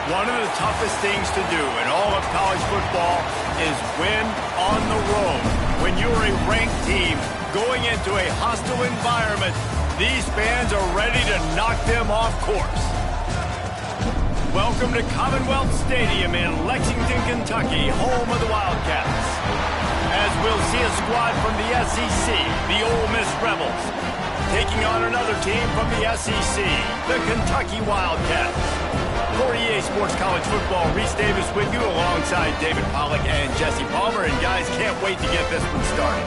One of the toughest things to do in all of college football is win on the road. When you're a ranked team going into a hostile environment, these fans are ready to knock them off course. Welcome to Commonwealth Stadium in Lexington, Kentucky, home of the Wildcats. As we'll see a squad from the SEC, the Ole Miss Rebels, taking on another team from the SEC, the Kentucky Wildcats. For EA Sports College Football, Reese Davis with you alongside David Pollack and Jesse Palmer. And guys, can't wait to get this one started.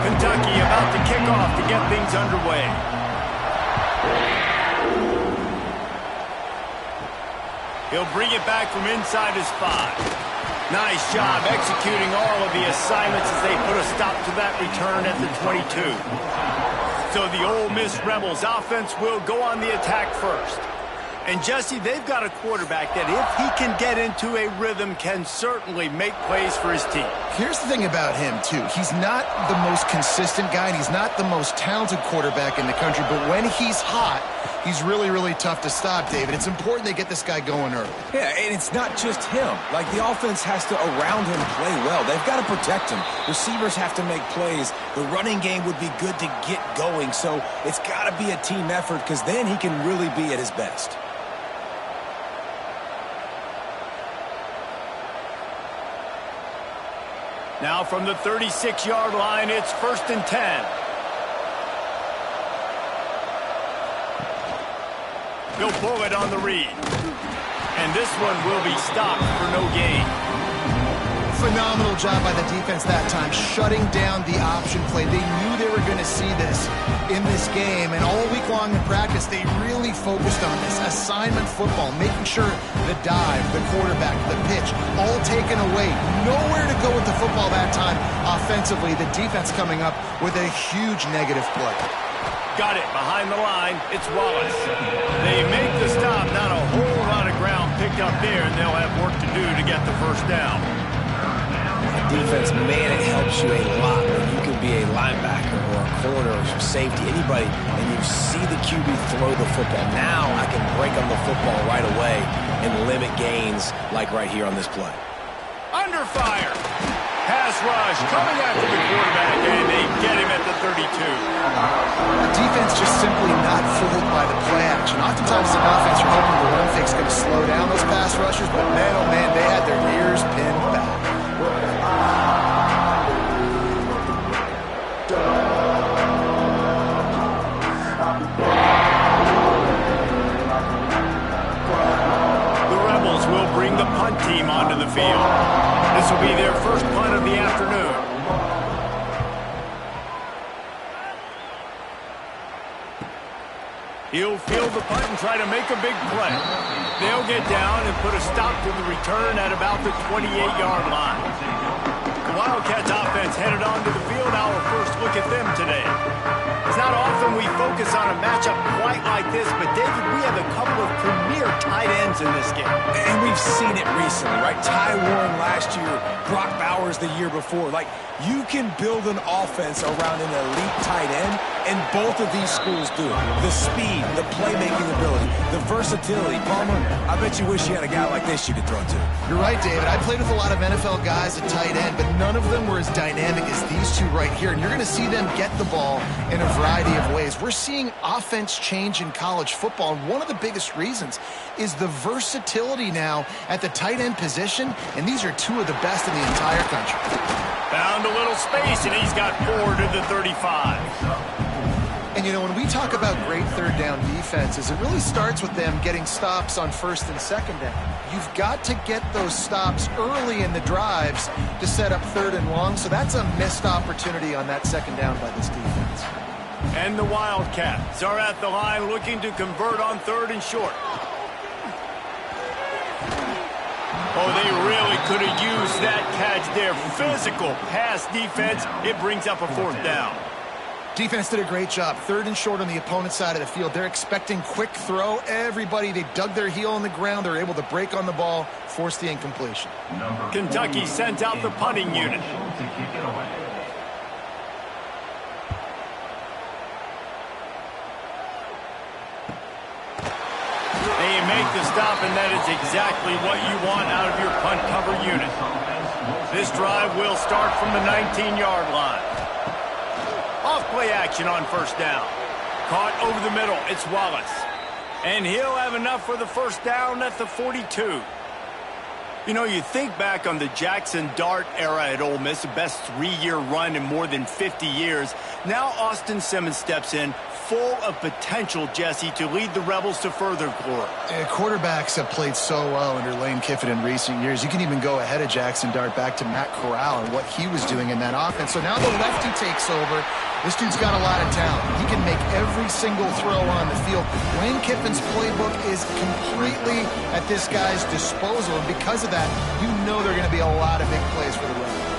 Kentucky about to kick off to get things underway. He'll bring it back from inside his 5. Nice job executing all of the assignments as they put a stop to that return at the 22. So the Ole Miss Rebels offense will go on the attack first. And Jesse, they've got a quarterback that if he can get into a rhythm can certainly make plays for his team. Here's the thing about him, too. He's not the most consistent guy, and he's not the most talented quarterback in the country, but when he's hot, he's really, really tough to stop, David. It's important they get this guy going early. Yeah, and it's not just him. Like, the offense has to, around him, play well. They've got to protect him. Receivers have to make plays. The running game would be good to get going, so it's got to be a team effort because then he can really be at his best. Now from the 36-yard line, it's 1st and 10. He'll pull it on the read. And this one will be stopped for no gain. Phenomenal job by the defense that time, shutting down the option play. They knew they were going to see this in this game, and all week long in practice, they really focused on this assignment football, making sure the dive, the quarterback, the pitch, all taken away. Nowhere to go with the football that time offensively. The defense coming up with a huge negative play. Got it behind the line. It's Wallace. They make the stop. Not a whole lot of ground picked up there, and they'll have work to do to get the first down. Defense, man, it helps you a lot when you can be a linebacker or a corner or safety, anybody, and you see the QB throw the football. Now I can break on the football right away and limit gains like right here on this play. Under fire. Pass rush coming after the quarterback, and they get him at the 32. The defense just simply not fooled by the play action. Oftentimes the offense, you're hoping the run fake's going to slow down those pass rushers, but man, oh man, they had their ears pinned back. The Rebels will bring the punt team onto the field. This will be their first punt of the afternoon. He'll field the punt and try to make a big play. They'll get down and put a stop to the return at about the 28-yard line. The Wildcats offense headed onto the field. Our first look at them today. It's not often we focus on a matchup quite like this, but David, we have a couple of premier tight ends in this game. And we've seen it recently, right? Ty Warren last year, Brock Bowers the year before. Like, you can build an offense around an elite tight end, and both of these schools do. The speed, the playmaking ability, the versatility. Palmer, I bet you wish you had a guy like this you could throw to. You're right, David. I played with a lot of NFL guys at tight end, but none of them were as dynamic as these two right here. And you're going to see them get the ball in a variety of ways. We're seeing offense change in college football, and one of the biggest reasons is the versatility now at the tight end position, and these are two of the best in the entire country. Found a little space, and he's got 4 to the 35. And, you know, when we talk about great third down defenses, it really starts with them getting stops on first and second down. You've got to get those stops early in the drives to set up third and long, so that's a missed opportunity on that second down by this defense. And the Wildcats are at the line looking to convert on 3rd and short. Oh, they really could have used that catch there. Physical pass defense. It brings up a 4th down. Defense did a great job. 3rd and short on the opponent's side of the field. They're expecting quick throw. Everybody, they dug their heel on the ground. They're able to break on the ball, force the incompletion. Kentucky sends out the punting unit. They make the stop, and that is exactly what you want out of your punt cover unit. This drive will start from the 19-yard line. Off-play action on 1st down. Caught over the middle. It's Wallace. And he'll have enough for the 1st down at the 42. You know, you think back on the Jackson Dart era at Ole Miss, the best 3-year run in more than 50 years. Now Austin Simmons steps in, full of potential, Jesse, to lead the Rebels to further glory. Quarterbacks have played so well under Lane Kiffin in recent years. You can even go ahead of Jackson Dart back to Matt Corral and what he was doing in that offense. So now the lefty takes over. This dude's got a lot of talent. He can make every single throw on the field. Lane Kiffin's playbook is completely at this guy's disposal, and because of that, you know there are going to be a lot of big plays for the Rebels.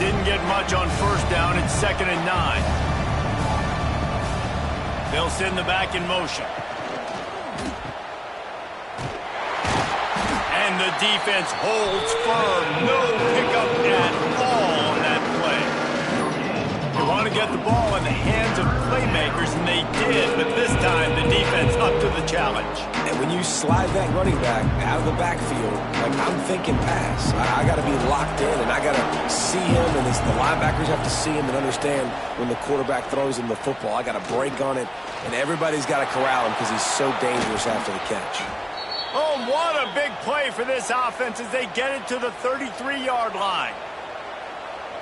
Didn't get much on 1st down. It's 2nd and 9. They'll send the back in motion. And the defense holds firm. No pickup at all on that play. You want to get the ball in the hands of playmakers, and they did, but this time the defense up to the challenge. And when you slide that running back out of the backfield, like I'm thinking pass. I got to be locked in, and I got to see him, and the linebackers have to see him and understand when the quarterback throws him the football. I got to break on it, and everybody's got to corral him because he's so dangerous after the catch. Oh, what a big play for this offense as they get it to the 33-yard line.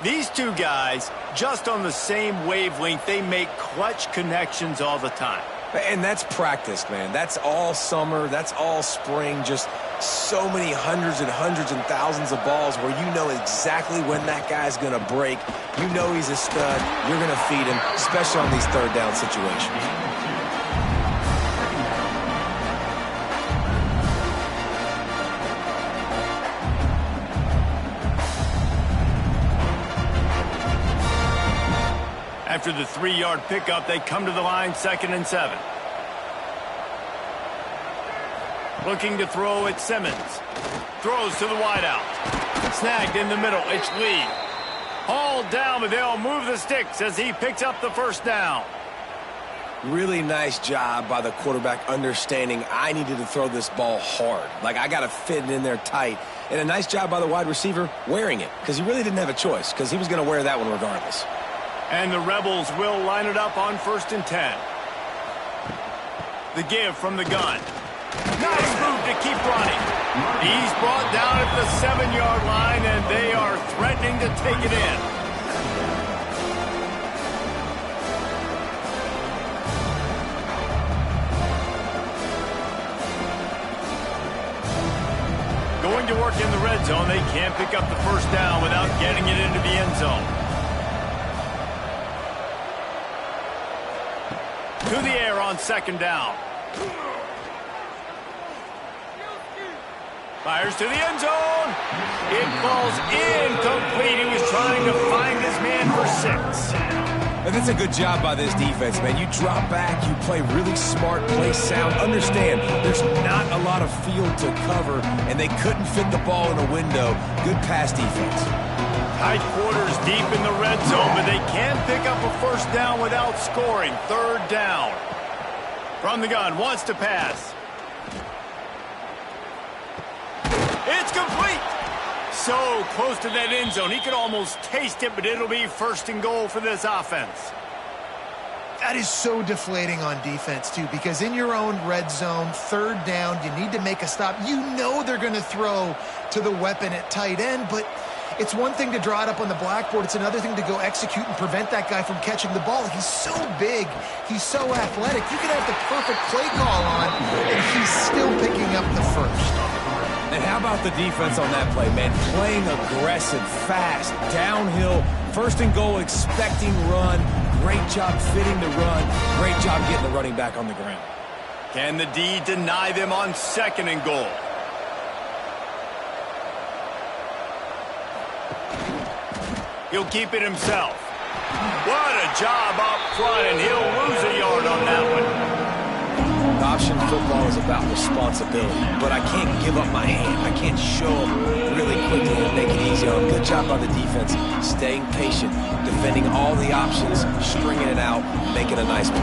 These two guys, just on the same wavelength, they make clutch connections all the time. And that's practice, man. That's all summer. That's all spring. Just so many hundreds and thousands of balls where you know exactly when that guy's going to break. You know he's a stud. You're going to feed him, especially on these 3rd down situations. After the 3-yard pickup, they come to the line, 2nd and 7. Looking to throw at Simmons. Throws to the wideout. Snagged in the middle. It's Lee. Hauled down, but they'll move the sticks as he picks up the 1st down. Really nice job by the quarterback understanding I needed to throw this ball hard. Like, I got to fit it in there tight. And a nice job by the wide receiver wearing it, because he really didn't have a choice, because he was going to wear that one regardless. And the Rebels will line it up on 1st and 10. The give from the gun. Nice move to keep running. He's brought down at the 7-yard line, and they are threatening to take it in. Going to work in the red zone. They can't pick up the 1st down without getting it into the end zone. To the air on 2nd down. Fires to the end zone. It falls incomplete. He was trying to find his man for 6. And that's a good job by this defense, man. You drop back, you play really smart, play sound. Understand, there's not a lot of field to cover, and they couldn't fit the ball in a window. Good pass defense. Tight quarters deep in the red zone, but they can pick up a 1st down without scoring. 3rd down. From the gun, wants to pass. It's complete. So close to that end zone. He could almost taste it, but it'll be 1st and goal for this offense. That is so deflating on defense, too, because in your own red zone, 3rd down, you need to make a stop. You know they're going to throw to the weapon at tight end, but it's one thing to draw it up on the blackboard. It's another thing to go execute and prevent that guy from catching the ball. He's so big. He's so athletic. You can have the perfect play call on, and he's still picking up the 1st. And how about the defense on that play, man? Playing aggressive, fast, downhill, 1st and goal, expecting run. Great job fitting the run. Great job getting the running back on the ground. Can the D deny them on 2nd and goal? He'll keep it himself. What a job up front, and he'll lose a yard on that one. Option football is about responsibility, but I can't give up my hand. I can't show them really quickly and make it easy on them. Good job by the defense, staying patient, defending all the options, stringing it out, making a nice play.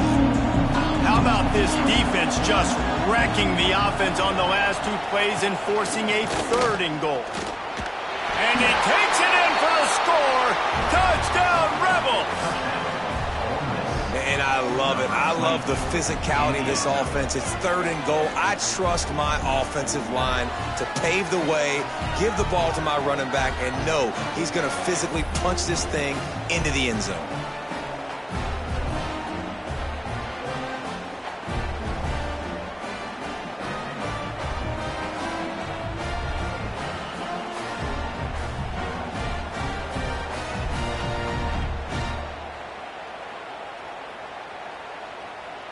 How about this defense just wrecking the offense on the last two plays and forcing a 3rd and goal? And he takes it in for the score. Touchdown, Rebels! And I love it. I love the physicality of this offense. It's 3rd and goal. I trust my offensive line to pave the way, give the ball to my running back, and know he's going to physically punch this thing into the end zone.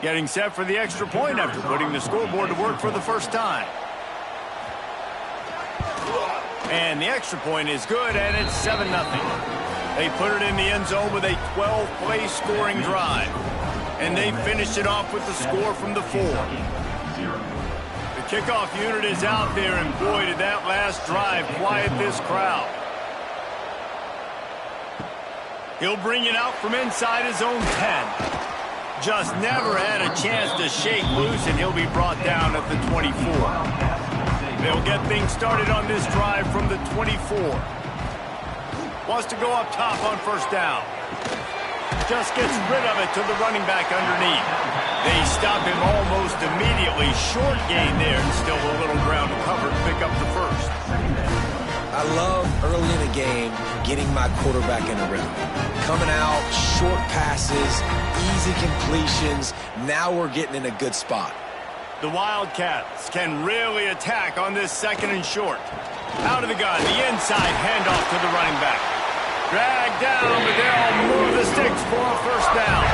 Getting set for the extra point after putting the scoreboard to work for the first time. And the extra point is good, and it's 7-0. They put it in the end zone with a 12-play scoring drive. And they finished it off with the score from the 4. The kickoff unit is out there, and boy, did that last drive quiet this crowd. He'll bring it out from inside his own 10. Just never had a chance to shake loose, and he'll be brought down at the 24. They'll get things started on this drive from the 24. Wants to go up top on 1st down. Just gets rid of it to the running back underneath. They stop him almost immediately. Short gain there, and still a little ground to cover to pick up the 1st. I love early in the game getting my quarterback in a rhythm. Coming out, short passes, easy completions. Now we're getting in a good spot. The Wildcats can really attack on this 2nd and short. Out of the gun, the inside handoff to the running back. Dragged down, but they'll move the sticks for a 1st down.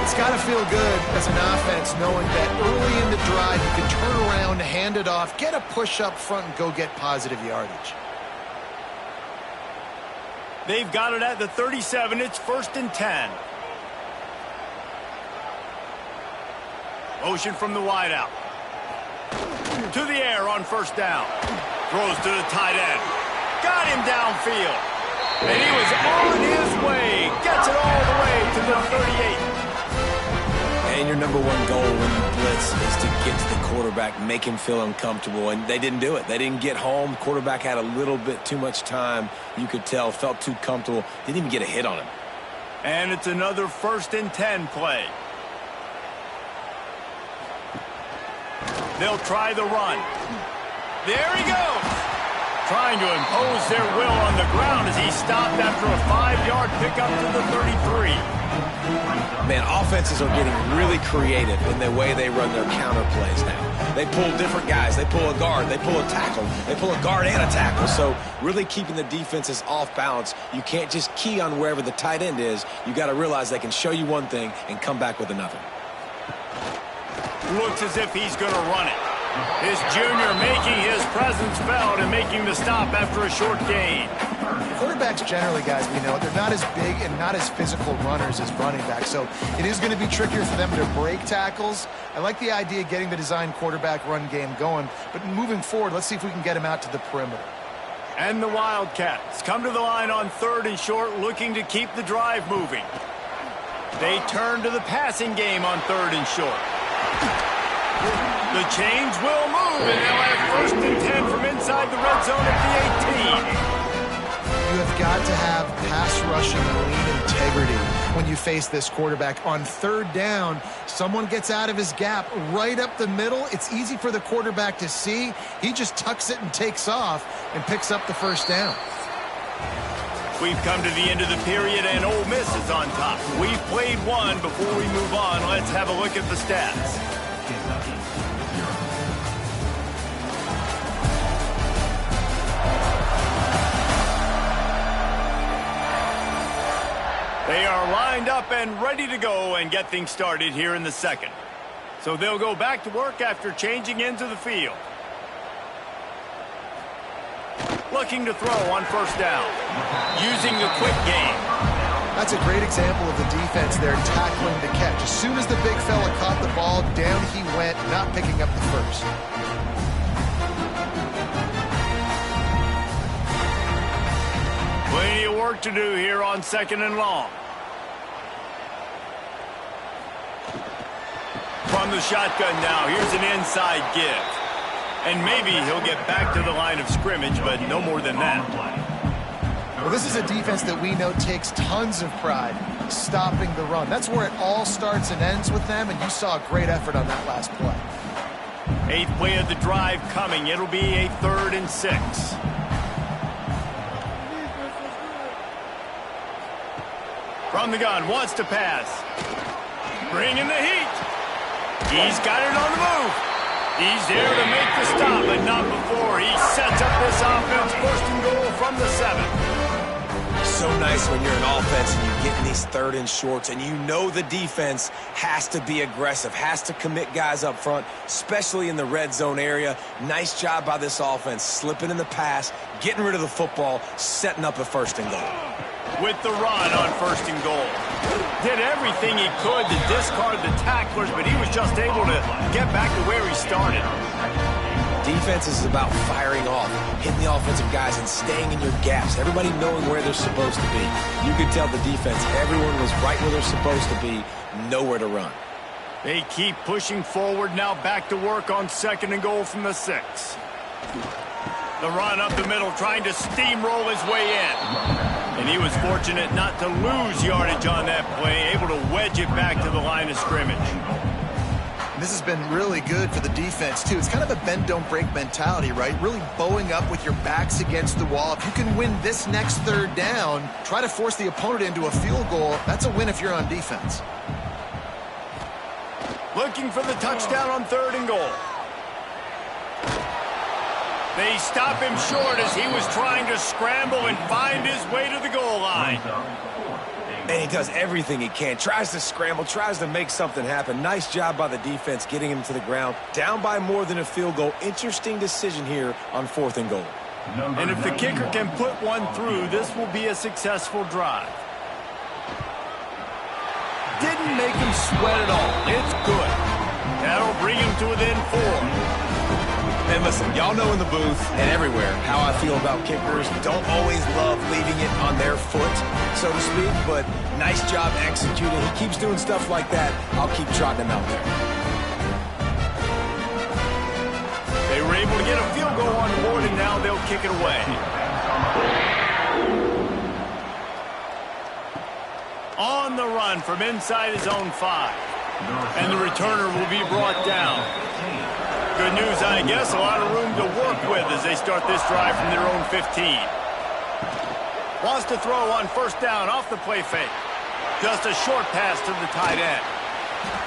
It's got to feel good as an offense knowing that early in the drive you can turn around, hand it off, get a push up front, and go get positive yardage. They've got it at the 37. It's 1st and 10. Motion from the wideout. To the air on 1st down. Throws to the tight end. Got him downfield. And he was on his way. Gets it all the way to the 38. And your number one goal when you blitz is to get to the quarterback, make him feel uncomfortable. And they didn't do it. They didn't get home. Quarterback had a little bit too much time. You could tell, felt too comfortable. Didn't even get a hit on him. And it's another 1st and 10 play. They'll try the run. There he goes. Trying to impose their will on the ground as he stopped after a 5-yard pickup to the 33. Man, offenses are getting really creative in the way they run their counter plays now. They pull different guys. They pull a guard. They pull a tackle. They pull a guard and a tackle. So really keeping the defenses off balance. You can't just key on wherever the tight end is. You got to realize they can show you one thing and come back with another. Looks as if he's going to run it. His junior making his presence felt and making the stop after a short gain. Quarterbacks generally, guys, we know, they're not as big and not as physical runners as running backs, so it is going to be trickier for them to break tackles. I like the idea of getting the design quarterback run game going, but moving forward, let's see if we can get him out to the perimeter. And the Wildcats come to the line on 3rd and short, looking to keep the drive moving. They turn to the passing game on 3rd and short. The chains will move, and they'll have 1st and 10 from inside the red zone at the 18. You have got to have pass rushing lean integrity when you face this quarterback. On 3rd down, someone gets out of his gap right up the middle. It's easy for the quarterback to see. He just tucks it and takes off and picks up the 1st down. We've come to the end of the period, and Ole Miss is on top. We've played one. Before we move on, let's have a look at the stats. They are lined up and ready to go and get things started here in the 2nd. So they'll go back to work after changing into the field. Looking to throw on first down. Using the quick game. That's a great example of the defense there tackling the catch. As soon as the big fella caught the ball, down he went, not picking up the first. Plenty of work to do here on 2nd and long. From the shotgun now, here's an inside give. And maybe he'll get back to the line of scrimmage, but no more than that. Well, this is a defense that we know takes tons of pride stopping the run. That's where it all starts and ends with them, and you saw a great effort on that last play. 8th play of the drive coming. It'll be a 3rd and 6. From the gun, wants to pass. Bringing the heat. He's got it on the move. He's there to make the stop, but not before he sets up this offense. 1st and goal from the 7. So nice when you're an offense and you get in these 3rd and shorts and you know the defense has to be aggressive, has to commit guys up front, especially in the red zone area. Nice job by this offense, slipping in the pass, getting rid of the football, setting up a 1st and goal. With the run on 1st and goal. Did everything he could to discard the tacklers, but he was just able to get back to where he started. Defense is about firing off, hitting the offensive guys and staying in your gaps, everybody knowing where they're supposed to be. You could tell the defense, everyone was right where they're supposed to be, nowhere to run. They keep pushing forward, now back to work on 2nd and goal from the 6. The run up the middle, trying to steamroll his way in. And he was fortunate not to lose yardage on that play, able to wedge it back to the line of scrimmage. This has been really good for the defense, too. It's kind of a bend-don't-break mentality, right? Really bowing up with your backs against the wall. If you can win this next 3rd down, try to force the opponent into a field goal, that's a win if you're on defense. Looking for the touchdown on 3rd and goal. They stop him short as he was trying to scramble and find his way to the goal line. And he does everything he can. Tries to scramble, tries to make something happen. Nice job by the defense getting him to the ground. Down by more than a field goal. Interesting decision here on 4th and goal. And if the kicker can put one through, this will be a successful drive. Didn't make him sweat at all. It's good. That'll bring him to within 4. And listen, y'all know in the booth and everywhere how I feel about kickers. Don't always love leaving it on their foot, so to speak, but nice job executing. He keeps doing stuff like that. I'll keep trotting him out there. They were able to get a field goal on the board, and now they'll kick it away. On the run from inside his own 5. And the returner will be brought down. Good news, I guess, a lot of room to work with as they start this drive from their own 15. Wants to throw on 1st down off the play fake. Just a short pass to the tight end.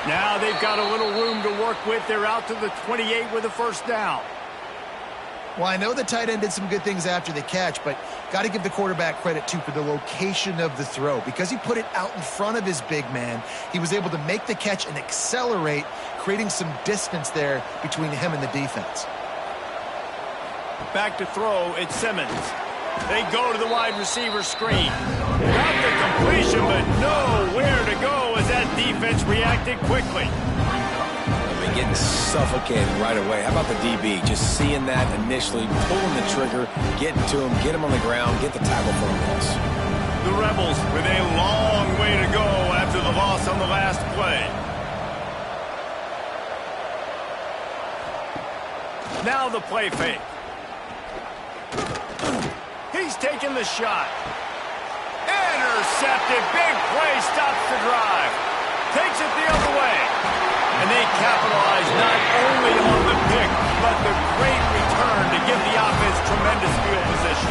Now they've got a little room to work with. They're out to the 28 with a 1st down. Well, I know the tight end did some good things after the catch, but got to give the quarterback credit, too, for the location of the throw. Because he put it out in front of his big man, he was able to make the catch and accelerate, creating some distance there between him and the defense. Back to throw, it's Simmons. They go to the wide receiver screen. Got the completion, but nowhere to go as that defense reacted quickly. Getting suffocated right away. How about the DB? Just seeing that initially, pulling the trigger, getting to him, get him on the ground, get the tackle for a loss. The Rebels with a long way to go after the loss on the last play. Now the play fake. He's taking the shot. Intercepted. Big play stops the drive. Takes it the other way. And they capitalize not only on the pick, but the great return to give the offense tremendous field position.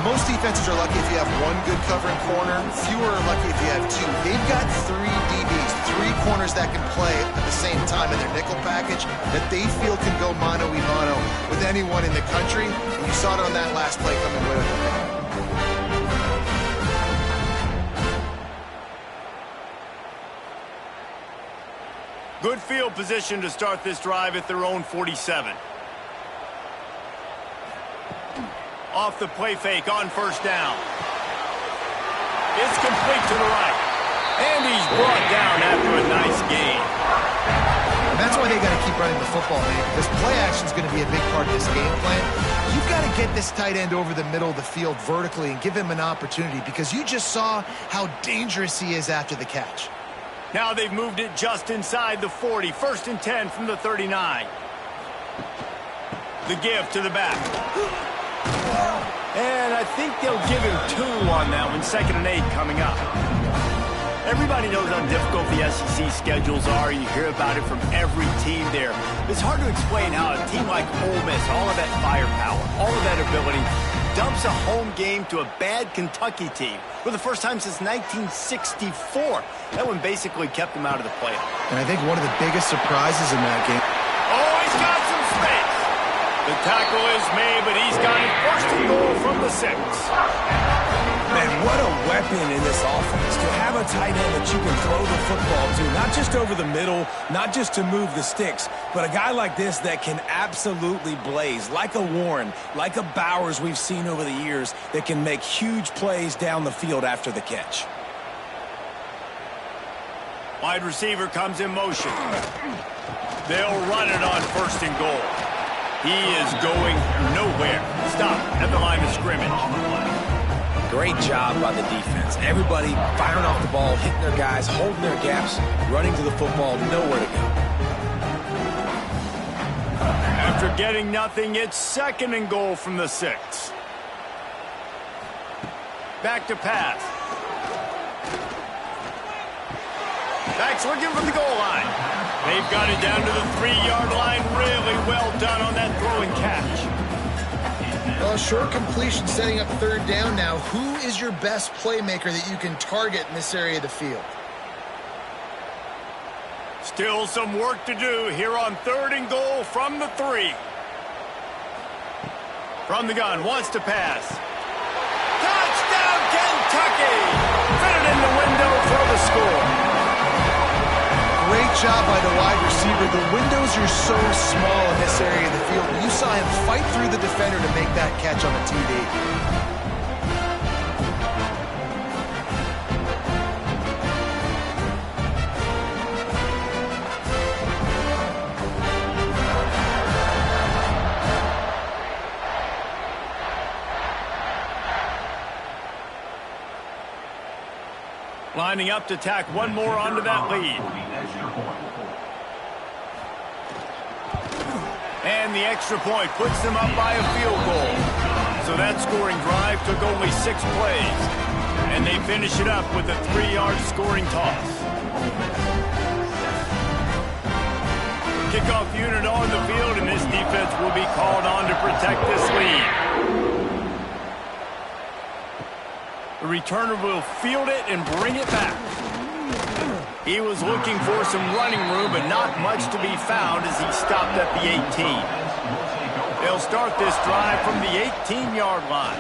Most defenses are lucky if you have one good covering corner. Fewer are lucky if you have 2. They've got 3 DBs, 3 corners that can play at the same time in their nickel package that they feel can go mano-a-mano with anyone in the country. And you saw it on that last play coming away with them. Good field position to start this drive at their own 47. Off the play fake on first down. It's complete to the right. And he's brought down after a nice gain. And that's why they got to keep running the football, man, because play action is going to be a big part of this game plan. You've got to get this tight end over the middle of the field vertically and give him an opportunity, because you just saw how dangerous he is after the catch. Now they've moved it just inside the 40. 1st and 10 from the 39. The give to the back. And I think they'll give him 2 on that one. 2nd and 8 coming up. Everybody knows how difficult the SEC schedules are. You hear about it from every team there. It's hard to explain how a team like Ole Miss, all of that firepower, all of that ability, dumps a home game to a bad Kentucky team for the first time since 1964. That one basically kept them out of the playoff. And I think one of the biggest surprises in that game. Oh, he's got some space. The tackle is made, but he's got it 1st and goal from the 6. Man, what a weapon in this offense to have a tight end that you can throw the football to, not just over the middle, not just to move the sticks, but a guy like this that can absolutely blaze, like a Warren, like a Bowers we've seen over the years, that can make huge plays down the field after the catch. Wide receiver comes in motion. They'll run it on 1st and goal. He is going nowhere. Stop at the line of scrimmage. Great job by the defense. Everybody firing off the ball, hitting their guys, holding their gaps, running to the football, nowhere to go. After getting nothing, it's 2nd and goal from the 6. Back to pass. Back's looking for the goal line. They've got it down to the 3-yard line. Really well done on that throw and catch. Well, short completion setting up 3rd down now. Who is your best playmaker that you can target in this area of the field? Still some work to do here on 3rd and goal from the 3. From the gun, wants to pass. Touchdown, Kentucky! Fit it in the window for the score. Great job by the wide receiver. The windows are so small in this area of the field. You saw him fight through the defender to make that catch on the TD. Lining up to tack one more onto that lead. And the extra point puts them up by a field goal. So that scoring drive took only 6 plays. And they finish it up with a 3-yard scoring toss. Kickoff unit on the field, and this defense will be called on to protect this lead. The returner will field it and bring it back. He was looking for some running room, but not much to be found as he stopped at the 18. They'll start this drive from the 18-yard line.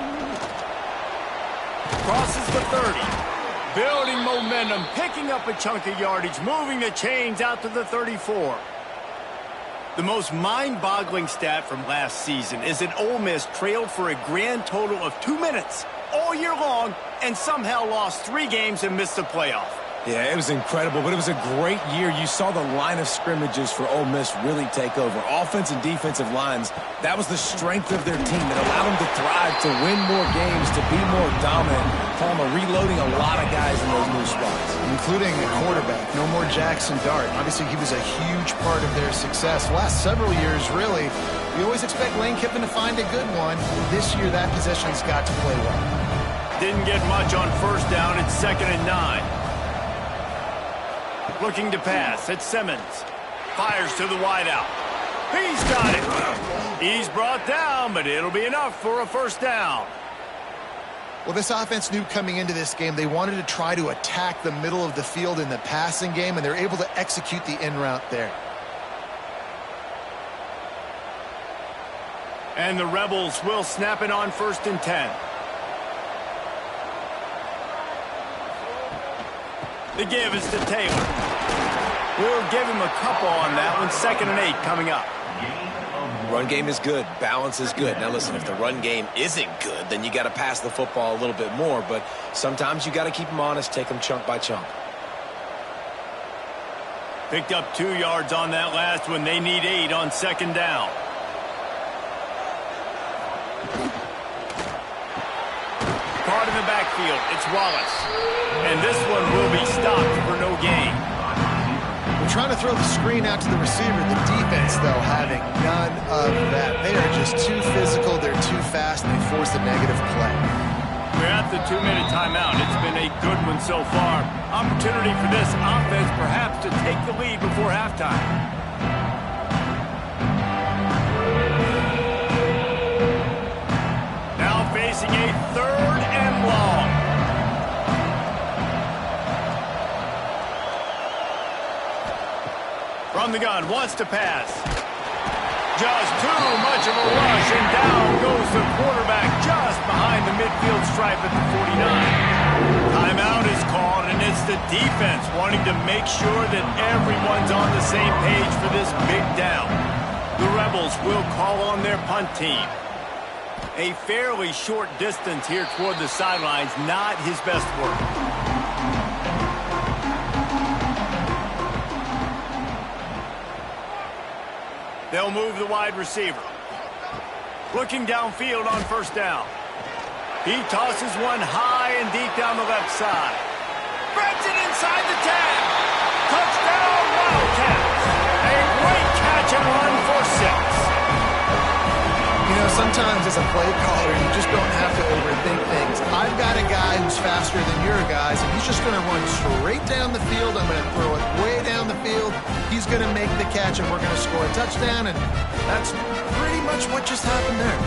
Crosses the 30. Building momentum, picking up a chunk of yardage, moving the chains out to the 34. The most mind-boggling stat from last season is that Ole Miss trailed for a grand total of 2 minutes all year long and somehow lost 3 games and missed the playoff. Yeah, it was incredible, but it was a great year. You saw the line of scrimmages for Ole Miss really take over. Offense and defensive lines, that was the strength of their team that allowed them to thrive, to win more games, to be more dominant. Palmer reloading a lot of guys in those new spots. Including a quarterback. No more Jackson Dart. Obviously, he was a huge part of their success. Last several years, really, we always expect Lane Kiffin to find a good one. This year, that position's got to play well. Didn't get much on 1st down. It's 2nd and 9. Looking to pass. It's Simmons. Fires to the wideout. He's got it. He's brought down, but it'll be enough for a 1st down. Well, this offense knew coming into this game they wanted to try to attack the middle of the field in the passing game, and they're able to execute the in route there. And the Rebels will snap it on 1st and 10. The give is to Taylor. We'll give him a couple on that one. 2nd and 8 coming up. Run game is good. Balance is good. Now, listen, if the run game isn't good, then you got to pass the football a little bit more. But sometimes you got to keep them honest, take them chunk by chunk. Picked up 2 yards on that last one. They need 8 on second down. Caught in the backfield. It's Wallace. And this one will be stopped for no gain. We're trying to throw the screen out to the receiver. The defense, though, having none of that. They are just too physical. They're too fast, and they force a negative play. We're at the 2-minute timeout. It's been a good one so far. Opportunity for this offense perhaps to take the lead before halftime. Now facing a 3rd and long. From the gun, wants to pass. Just too much of a rush, and down goes the quarterback just behind the midfield stripe at the 49. Timeout is called, and it's the defense wanting to make sure that everyone's on the same page for this big down. The Rebels will call on their punt team. A fairly short distance here toward the sidelines, not his best work. They'll move the wide receiver. Looking downfield on first down. He tosses one high and deep down the left side. Grabs it inside the 10. Touchdown, Wildcats. A great catch and run for 6. You know, sometimes as a play caller, you just don't have to overthink things. I've got a guy who's faster than your guys, and he's just going to run straight down the field. I'm going to throw it way down the field. He's going to make the catch, and we're going to score a touchdown, and that's pretty much what just happened there.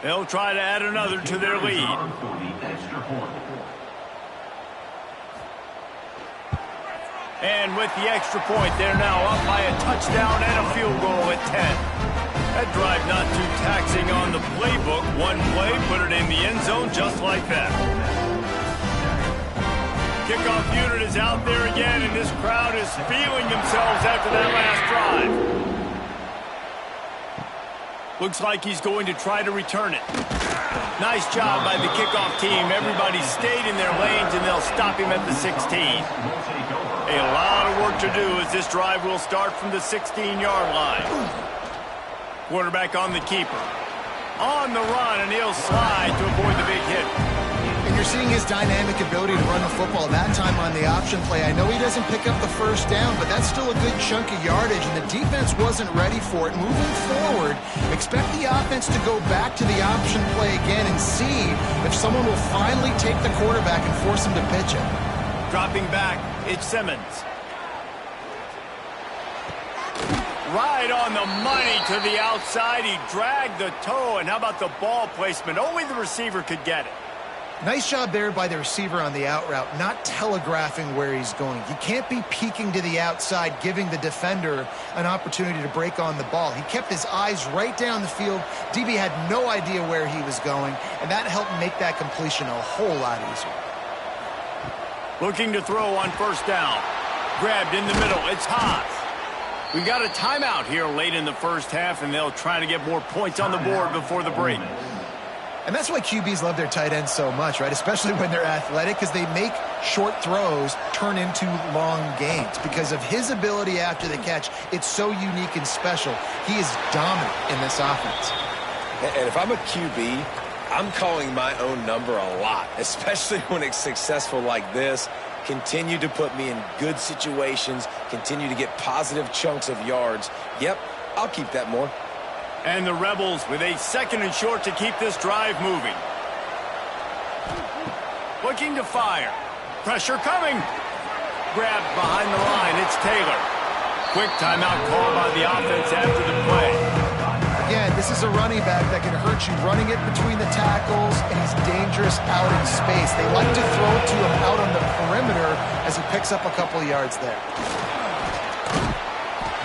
They'll try to add another to their lead. And with the extra point, they're now up by a touchdown and a field goal at 10. That drive not too taxing on the playbook. One play, put it in the end zone just like that. Kickoff unit is out there again, and this crowd is feeling themselves after that last drive. Looks like he's going to try to return it. Nice job by the kickoff team. Everybody stayed in their lanes, and they'll stop him at the 16. A lot of work to do as this drive will start from the 16-yard line. Quarterback on the keeper. On the run, and he'll slide to avoid the big hit. And you're seeing his dynamic ability to run the football that time on the option play. I know he doesn't pick up the first down, but that's still a good chunk of yardage, and the defense wasn't ready for it. Moving forward, expect the offense to go back to the option play again and see if someone will finally take the quarterback and force him to pitch it. Dropping back, it's Simmons. Right on the money to the outside. He dragged the toe, and how about the ball placement? Only the receiver could get it. Nice job there by the receiver on the out route, not telegraphing where he's going. You can't be peeking to the outside, giving the defender an opportunity to break on the ball. He kept his eyes right down the field. DB had no idea where he was going, and that helped make that completion a whole lot easier. Looking to throw on first down. Grabbed in the middle. It's Haas. We got a timeout here late in the first half, and they'll try to get more points on the board before the break. And that's why QBs love their tight ends so much, right? Especially when they're athletic, because they make short throws turn into long gains. Because of his ability after the catch, it's so unique and special. He is dominant in this offense. And if I'm a QB, I'm calling my own number a lot, especially when it's successful like this. Continue to put me in good situations, continue to get positive chunks of yards. Yep, I'll keep that more. And the Rebels with a 2nd and short to keep this drive moving. Looking to fire. Pressure coming. Grabbed behind the line. It's Taylor. Quick timeout call by the offense after the play. Again, this is a running back that can hurt you running it between the tackles, and he's dangerous out in space. They like to throw it to him out on the perimeter as he picks up a couple of yards there.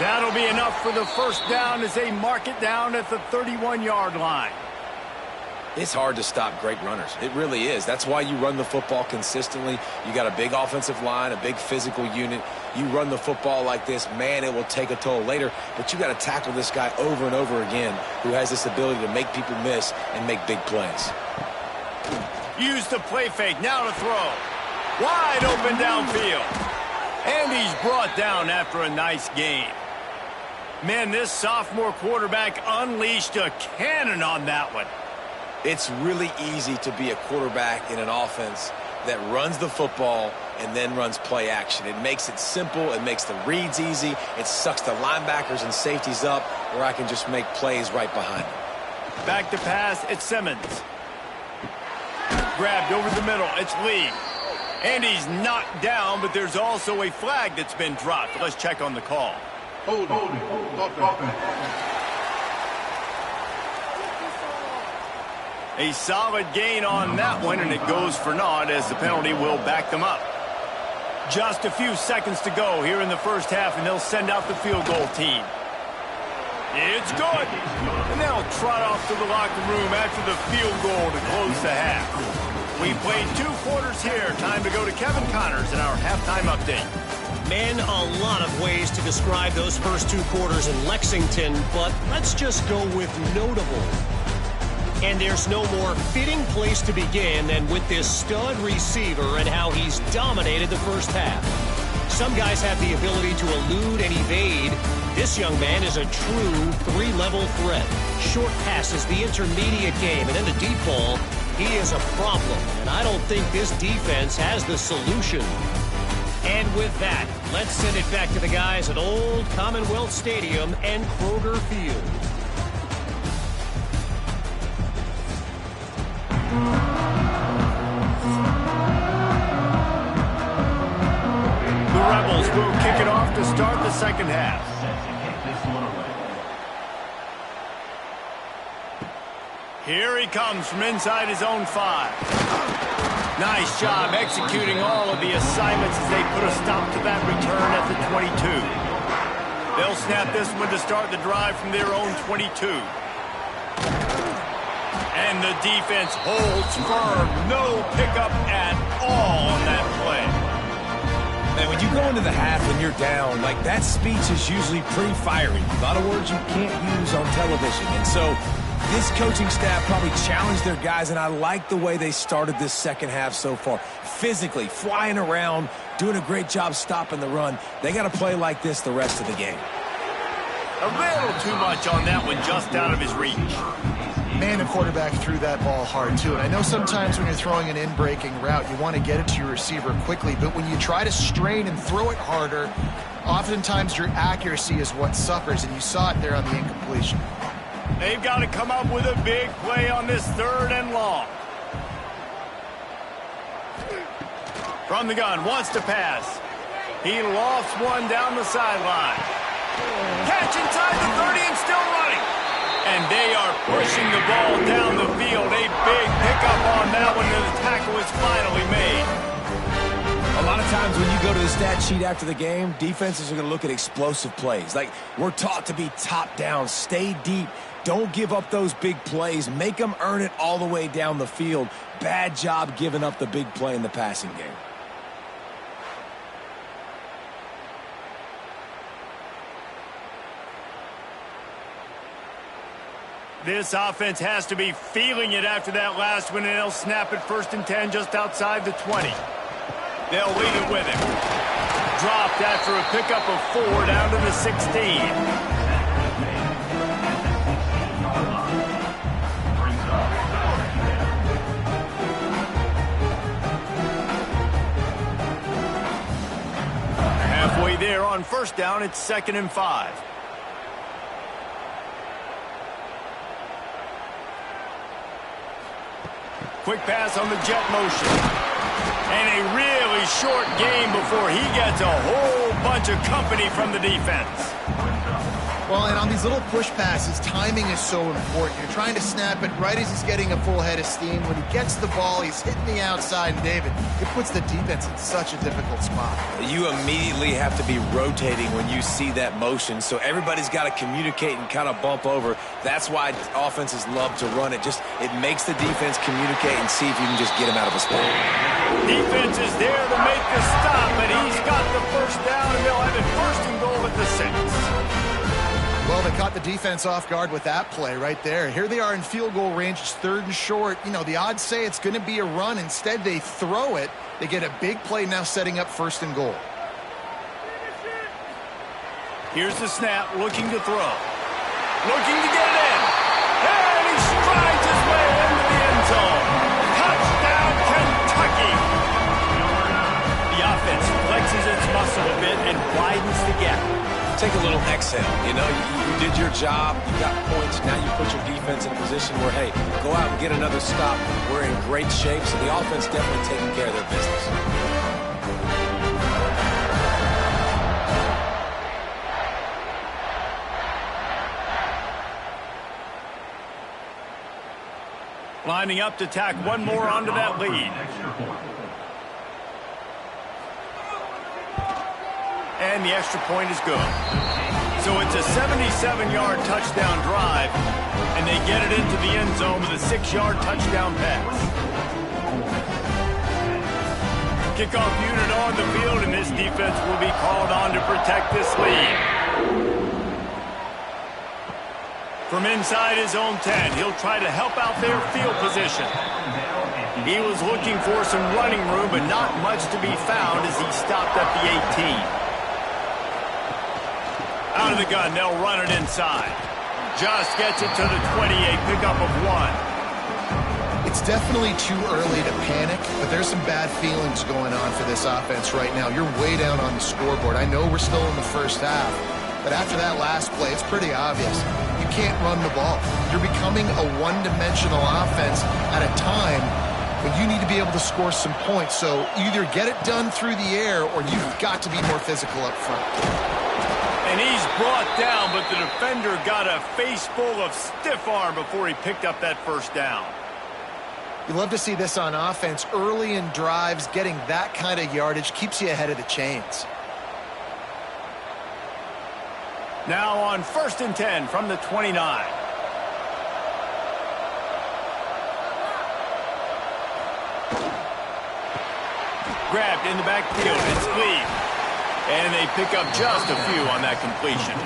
That'll be enough for the first down as they mark it down at the 31-yard line. It's hard to stop great runners. It really is. That's why you run the football consistently. You got a big offensive line, a big physical unit. You run the football like this, man, it will take a toll later. But you got to tackle this guy over and over again who has this ability to make people miss and make big plays. Use the play fake. Now to throw. Wide open downfield. And he's brought down after a nice gain. Man, this sophomore quarterback unleashed a cannon on that one. It's really easy to be a quarterback in an offense that runs the football and then runs play action. It makes it simple. It makes the reads easy. It sucks the linebackers and safeties up where I can just make plays right behind them. Back to pass, it's Simmons. Grabbed over the middle, it's Lee. And he's knocked down, but there's also a flag that's been dropped. Let's check on the call. Hold on. A solid gain on that one, and it goes for naught as the penalty will back them up. Just a few seconds to go here in the first half, and they'll send out the field goal team. It's good. And they'll trot off to the locker room after the field goal to close the half. We played 2 quarters here. Time to go to Kevin Connors in our halftime update. Man, a lot of ways to describe those first 2 quarters in Lexington, but let's just go with notable. And there's no more fitting place to begin than with this stud receiver and how he's dominated the first half. Some guys have the ability to elude and evade. This young man is a true 3-level threat. Short passes, the intermediate game, and then the deep ball. He is a problem, and I don't think this defense has the solution. And with that, let's send it back to the guys at Old Commonwealth Stadium and Kroger Field. The Rebels will kick it off to start the second half. Here he comes from inside his own 5. Nice job executing all of the assignments as they put a stop to that return at the 22. They'll snap this one to start the drive from their own 22. And the defense holds firm. No pickup at all on that play. Man, when you go into the half and you're down, like that speech is usually pretty fiery. A lot of words you can't use on television. And so this coaching staff probably challenged their guys, and I like the way they started this second half so far. Physically, flying around, doing a great job stopping the run. They got to play like this the rest of the game. A little too much on that one, just out of his reach. Man, the quarterback threw that ball hard, too. And I know sometimes when you're throwing an in-breaking route, you want to get it to your receiver quickly. But when you try to strain and throw it harder, oftentimes your accuracy is what suffers. And you saw it there on the incompletion. They've got to come up with a big play on this 3rd and long. From the gun, wants to pass. He lofts one down the sideline. Catch inside the 30 and still running. And they are pushing the ball down the field. A big pickup on that one, and the tackle is finally made. A lot of times when you go to the stat sheet after the game, defenses are going to look at explosive plays. Like, we're taught to be top down, stay deep, don't give up those big plays, make them earn it all the way down the field. Bad job giving up the big play in the passing game. This offense has to be feeling it after that last one, and they'll snap it 1st and 10 just outside the 20. They'll lead it with him. Dropped after a pickup of 4 down to the 16. Halfway there on 1st down, it's 2nd and 5. Quick pass on the jet motion. And a really short game before he gets a whole bunch of company from the defense. Well, and on these little push passes, timing is so important. You're trying to snap it right as he's getting a full head of steam. When he gets the ball, he's hitting the outside, and David, it puts the defense in such a difficult spot. You immediately have to be rotating when you see that motion, so everybody's got to communicate and kind of bump over. That's why offenses love to run it. It makes the defense communicate and see if you can just get him out of a spot. Defense is there to make the stop, and he's got the first down, and they'll have it first and goal at the 6. Well, they caught the defense off guard with that play right there. Here they are in field goal range. It's 3rd and short. You know, the odds say it's going to be a run. Instead, they throw it. They get a big play now setting up 1st and goal. Here's the snap, looking to throw. Looking to get it in. And he strides his way into the end zone. Touchdown, Kentucky. The offense flexes its muscle a bit and widens the gap. Take a little exhale. You know, you did your job. You got points. Now you put your defense in a position where, hey, go out and get another stop. We're in great shape, so the offense definitely taking care of their business. Lining up to tack one more onto that lead. And the extra point is good. So it's a 77-yard touchdown drive, and they get it into the end zone with a 6-yard touchdown pass. Kickoff unit on the field, and this defense will be called on to protect this lead. From inside his own 10, he'll try to help out their field position. He was looking for some running room, but not much to be found as he stopped at the 18. Out of the gun, they'll run it inside. Just gets it to the 28, pickup of 1. It's definitely too early to panic, but there's some bad feelings going on for this offense right now. You're way down on the scoreboard. I know we're still in the first half, but after that last play, it's pretty obvious. You can't run the ball. You're becoming a one-dimensional offense at a time when you need to be able to score some points. So either get it done through the air or you've got to be more physical up front. And he's brought down, but the defender got a face full of stiff arm before he picked up that first down. You love to see this on offense. Early in drives, getting that kind of yardage keeps you ahead of the chains. Now on 1st and 10 from the 29. Grabbed in the backfield. It's Lee. And they pick up just a few on that completion.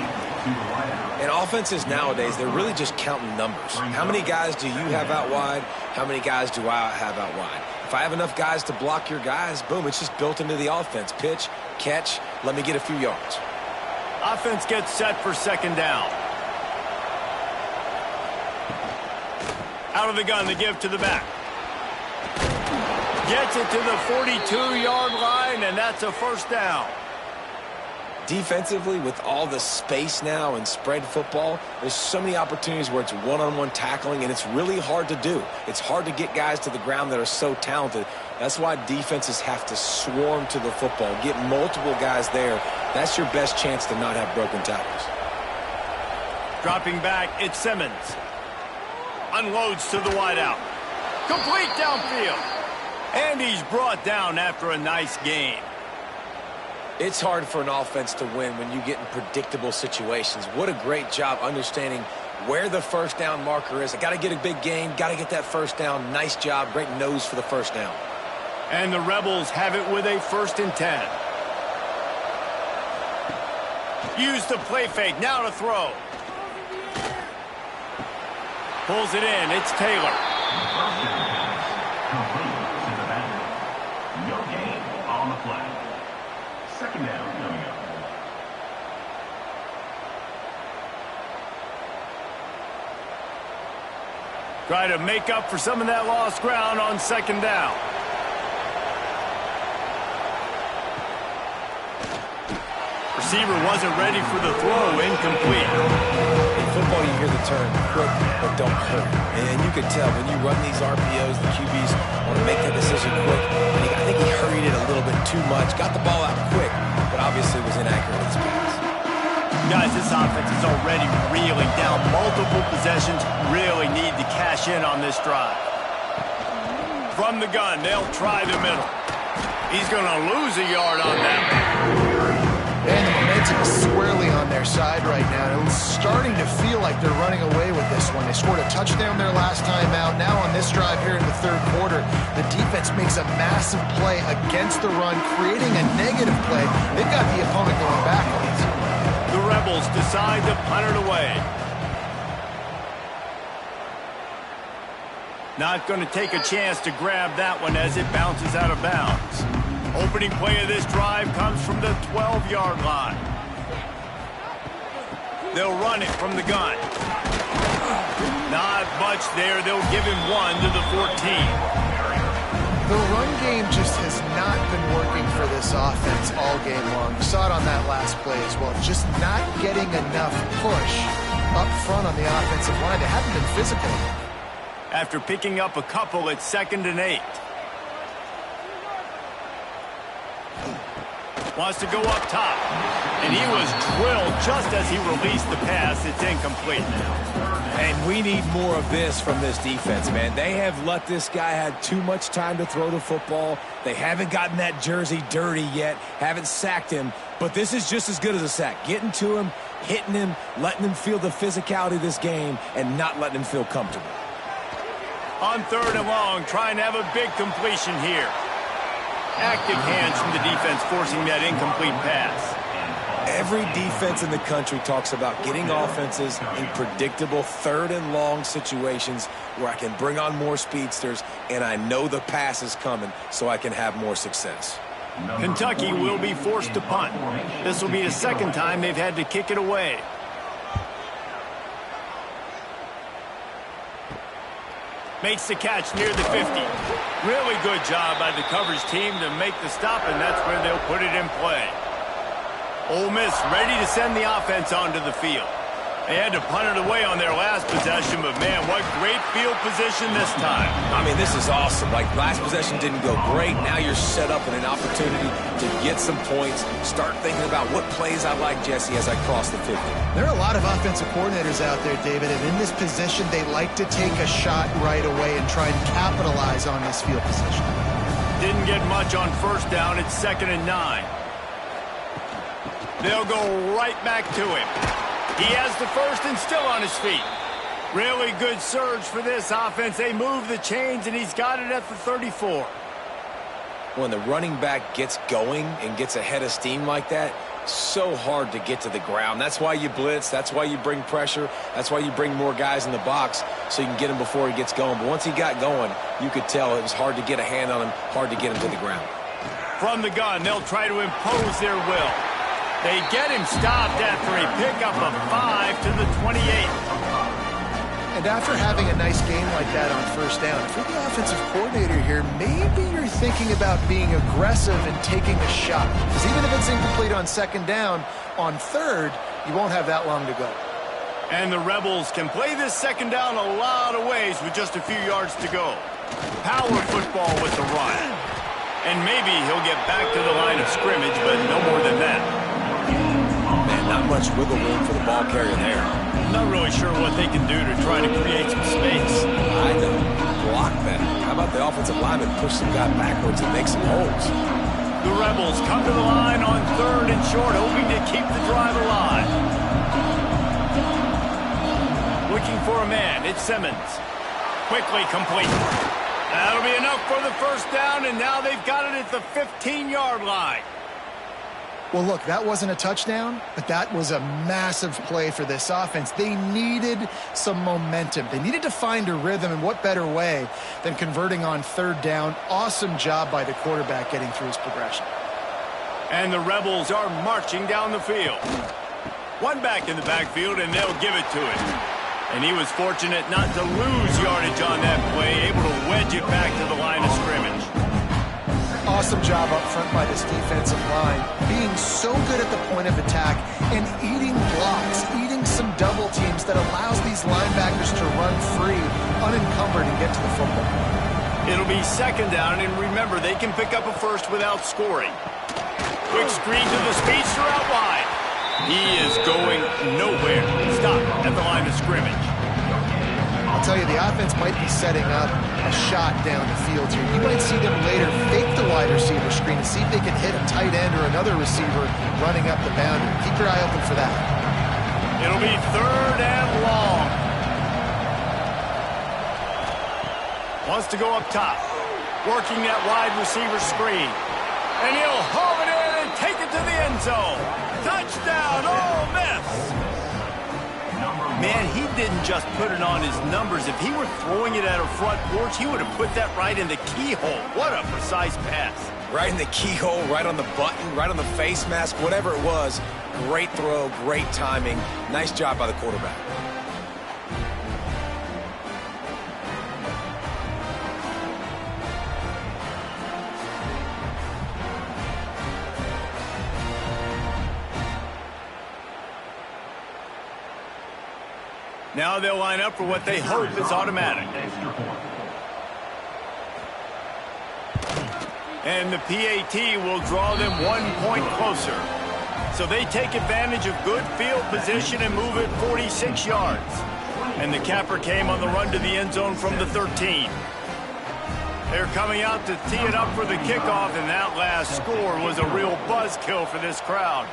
And offenses nowadays, they're really just counting numbers. How many guys do you have out wide? How many guys do I have out wide? If I have enough guys to block your guys, boom, it's just built into the offense. Pitch, catch, let me get a few yards. Offense gets set for 2nd down. Out of the gun, the give to the back. Gets it to the 42-yard line, and that's a 1st down. Defensively, with all the space now and spread football, there's so many opportunities where it's one-on-one tackling, and it's really hard to do. It's hard to get guys to the ground that are so talented. That's why defenses have to swarm to the football, get multiple guys there. That's your best chance to not have broken tackles. Dropping back, it's Simmons. Unloads to the wideout. Complete downfield. And he's brought down after a nice gain. It's hard for an offense to win when you get in predictable situations. What a great job understanding where the first down marker is. I got to get a big gain, got to get that first down. Nice job, great nose for the first down. And the Rebels have it with a 1st and 10. Use the play fake, now to throw. Pulls it in, it's Taylor. No gain on the play. 2nd down coming up. Try to make up for some of that lost ground on 2nd down. Receiver wasn't ready for the throw, incomplete. In football, you hear the term quick, but don't hurt. And you can tell when you run these RPOs, the QBs want to make that decision quick. And I think he hurried it a little bit too much, got the ball out quick, but obviously was inaccurate in his pass. Guys, this offense is already reeling down. Multiple possessions, really need to cash in on this drive. From the gun, they'll try the middle. He's going to lose a yard on that. And the momentum is squarely on their side right now. It's starting to feel like they're running away with this one. They scored a touchdown their last time out. Now on this drive here in the third quarter, the defense makes a massive play against the run, creating a negative play. They've got the opponent going backwards. The Rebels decide to punt it away. Not going to take a chance to grab that one as it bounces out of bounds. Opening play of this drive comes from the 12-yard line. They'll run it from the gun. Not much there. They'll give him one to the 14. The run game just has not been working for this offense all game long. You saw it on that last play as well. Just not getting enough push up front on the offensive line. They haven't been physical. After picking up a couple, it's 2nd and 8. Wants to go up top. And he was drilled just as he released the pass. It's incomplete now. And we need more of this from this defense, man. They have let this guy have too much time to throw the football. They haven't gotten that jersey dirty yet, haven't sacked him. But this is just as good as a sack. Getting to him, hitting him, letting him feel the physicality of this game, and not letting him feel comfortable. On 3rd and long, trying to have a big completion here. Active hands from the defense forcing that incomplete pass. Every defense in the country talks about getting offenses in predictable 3rd and long situations where I can bring on more speedsters and I know the pass is coming so I can have more success. Kentucky will be forced to punt. This will be the 2nd time they've had to kick it away. Makes the catch near the 50. Really good job by the coverage team to make the stop, and that's where they'll put it in play. Ole Miss ready to send the offense onto the field. They had to punt it away on their last possession, but man, what great field position this time. I mean, this is awesome. Like, last possession didn't go great. Now you're set up in an opportunity to get some points. Start thinking about what plays I like, Jesse, as I cross the 50. There are a lot of offensive coordinators out there, David, and in this position, they like to take a shot right away and try and capitalize on this field position. Didn't get much on 1st down. It's 2nd and 9. They'll go right back to him. He has the 1st and still on his feet. Really good surge for this offense. They move the chains, and he's got it at the 34. When the running back gets going and gets ahead of steam like that, so hard to get to the ground. That's why you blitz. That's why you bring pressure. That's why you bring more guys in the box so you can get him before he gets going. But once he got going, you could tell it was hard to get a hand on him, hard to get him to the ground. From the gun, they'll try to impose their will. They get him stopped after a pickup of 5 to the 28. And after having a nice game like that on 1st down, if you're the offensive coordinator here, maybe you're thinking about being aggressive and taking a shot. Because even if it's incomplete on 2nd down, on 3rd, you won't have that long to go. And the Rebels can play this 2nd down a lot of ways with just a few yards to go. Power football with the run. And maybe he'll get back to the line of scrimmage, but no more than that. Man, not much wiggle room for the ball carrier there. Not really sure what they can do to try to create some space. I know. Block better. How about the offensive lineman push some guy backwards and make some holes? The Rebels come to the line on 3rd and short, hoping to keep the drive alive. Looking for a man. It's Simmons. Quickly complete. That'll be enough for the 1st down, and now they've got it at the 15-yard line. Well, look, that wasn't a touchdown, but that was a massive play for this offense. They needed some momentum. They needed to find a rhythm, and what better way than converting on 3rd down. Awesome job by the quarterback getting through his progression. And the Rebels are marching down the field. One back in the backfield, and they'll give it to him. And he was fortunate not to lose yardage on that play, able to wedge it back to the line of scrimmage. Awesome job up front by this defensive line, being so good at the point of attack and eating blocks, eating some double teams that allows these linebackers to run free, unencumbered, and get to the football. It'll be 2nd down, and remember, they can pick up a 1st without scoring. Quick screen to the speedster out wide. He is going nowhere. Stop at the line of scrimmage. I'll tell you, the offense might be setting up a shot down the field here. You might see them later fake the wide receiver screen and see if they can hit a tight end or another receiver running up the boundary. Keep your eye open for that. It'll be 3rd and long. Wants to go up top. Working that wide receiver screen. And he'll haul it in and take it to the end zone. Touchdown, Ole Miss! Man, he didn't just put it on his numbers. If he were throwing it at a front porch, he would have put that right in the keyhole. What a precise pass. Right in the keyhole, right on the button, right on the face mask, whatever it was. Great throw, great timing. Nice job by the quarterback. Now they'll line up for what they hope is automatic. And the PAT will draw them 1 point closer. So they take advantage of good field position and move it 46 yards. And the capper came on the run to the end zone from the 13. They're coming out to tee it up for the kickoff, and that last score was a real buzzkill for this crowd.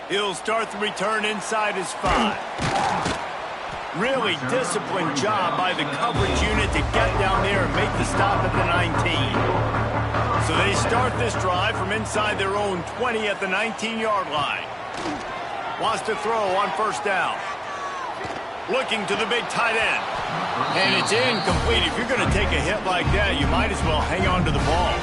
He'll start the return inside his 5. Really disciplined job by the coverage unit to get down there and make the stop at the 19. So they start this drive from inside their own 20 at the 19-yard line. Wants to throw on 1st down. Looking to the big tight end. And it's incomplete. If you're going to take a hit like that, you might as well hang on to the ball.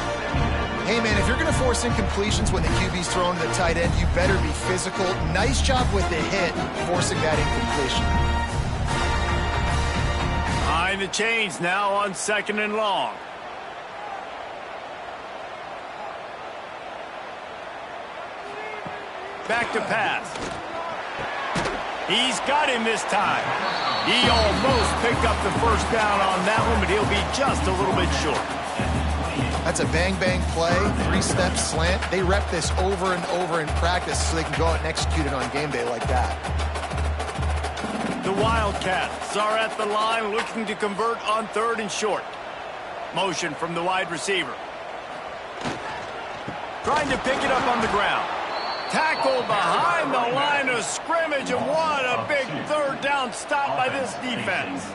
Hey, man, if you're going to force incompletions when the QB's thrown to the tight end, you better be physical. Nice job with the hit, forcing that incompletion. Behind the chains now on 2nd and long. Back to pass. He's got him this time. He almost picked up the 1st down on that one, but he'll be just a little bit short. That's a bang-bang play, 3-step slant. They rep this over and over in practice so they can go out and execute it on game day like that. The Wildcats are at the line looking to convert on 3rd and short. Motion from the wide receiver. Trying to pick it up on the ground. Tackle behind the line of scrimmage, and what a big 3rd down stop by this defense.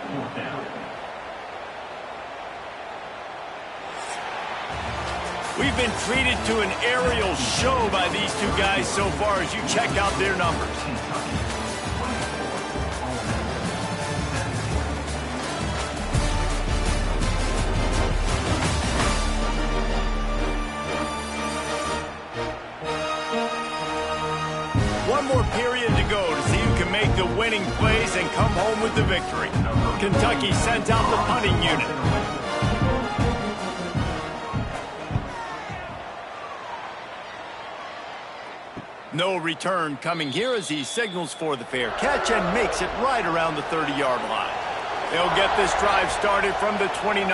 We've been treated to an aerial show by these two guys so far as you check out their numbers. One more period to go to see who can make the winning plays and come home with the victory. Kentucky sends out the punting unit. No return coming here as he signals for the fair catch and makes it right around the 30-yard line. They'll get this drive started from the 29.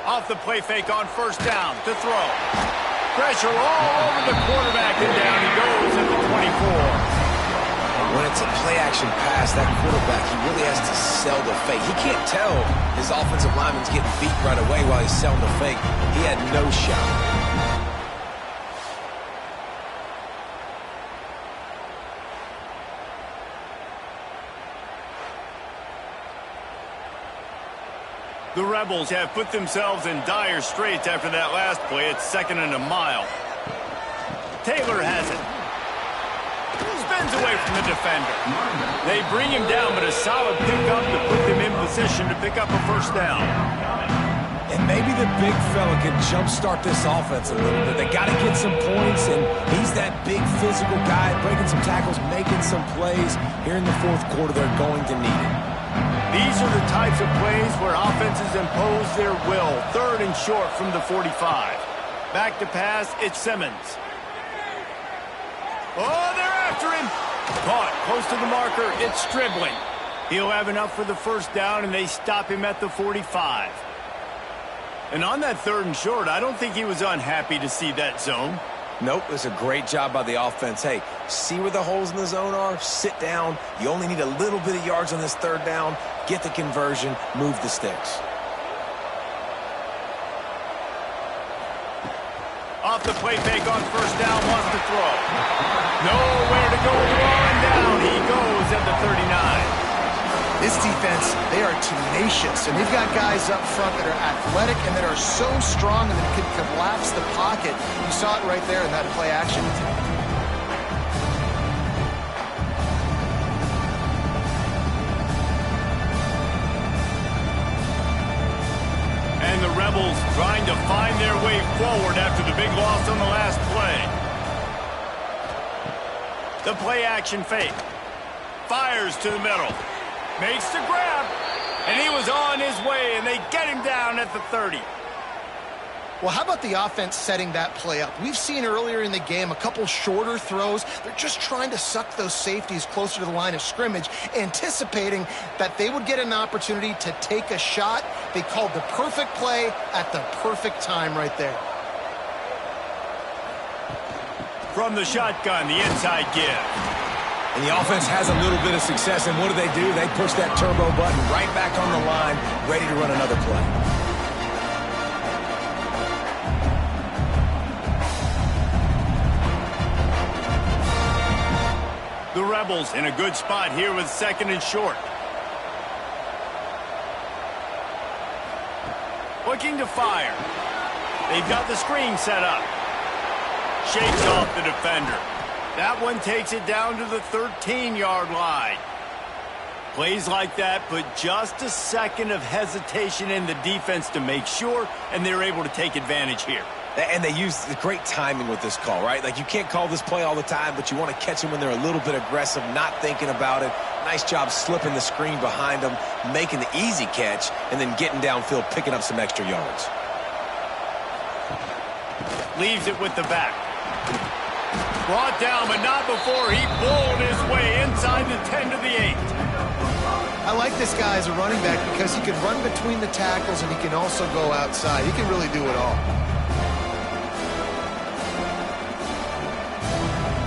Off the play fake on 1st down to throw. Pressure all over the quarterback, and down he goes at the 24. When it's a play-action pass, that quarterback, he really has to sell the fake. He can't tell his offensive lineman's getting beat right away while he's selling the fake. He had no shot. The Rebels have put themselves in dire straits after that last play. It's 2nd and a mile. Taylor has it. Spins away from the defender. They bring him down, but a solid pickup to put them in position to pick up a 1st down. And maybe the big fella can jumpstart this offense a little bit. They got to get some points, and he's that big physical guy, breaking some tackles, making some plays. Here in the 4th quarter, they're going to need it. These are the types of plays where offenses impose their will. 3rd and short from the 45. Back to pass, it's Simmons. Oh, they're after him. Caught close to the marker, it's Stribling. He'll have enough for the 1st down, and they stop him at the 45. And on that 3rd and short, I don't think he was unhappy to see that zone. Nope, it's a great job by the offense. Hey, see where the holes in the zone are? Sit down. You only need a little bit of yards on this 3rd down. Get the conversion. Move the sticks. Off the play fake on 1st down, wants to throw. Nowhere to go on down. He goes at the 39. This defense, they are tenacious, and they've got guys up front that are athletic and that are so strong and that can collapse the pocket. You saw it right there in that play action. And the Rebels trying to find their way forward after the big loss on the last play. The play action fake. Fires to the middle. Makes the grab, and he was on his way, and they get him down at the 30. Well, how about the offense setting that play up? We've seen earlier in the game a couple shorter throws. They're just trying to suck those safeties closer to the line of scrimmage, anticipating that they would get an opportunity to take a shot. They called the perfect play at the perfect time right there. From the shotgun, the inside give. And the offense has a little bit of success, and what do? They push that turbo button right back on the line, ready to run another play. The Rebels in a good spot here with 2nd and short. Looking to fire. They've got the screen set up. Shakes off the defender. That one takes it down to the 13-yard line. Plays like that put just a second of hesitation in the defense to make sure, and they're able to take advantage here. And they use the great timing with this call, right? Like, you can't call this play all the time, but you want to catch them when they're a little bit aggressive, not thinking about it. Nice job slipping the screen behind them, making the easy catch, and then getting downfield, picking up some extra yards. Leaves it with the back. Brought down, but not before he bowled his way inside the 10 to the 8. I like this guy as a running back because he can run between the tackles and he can also go outside. He can really do it all.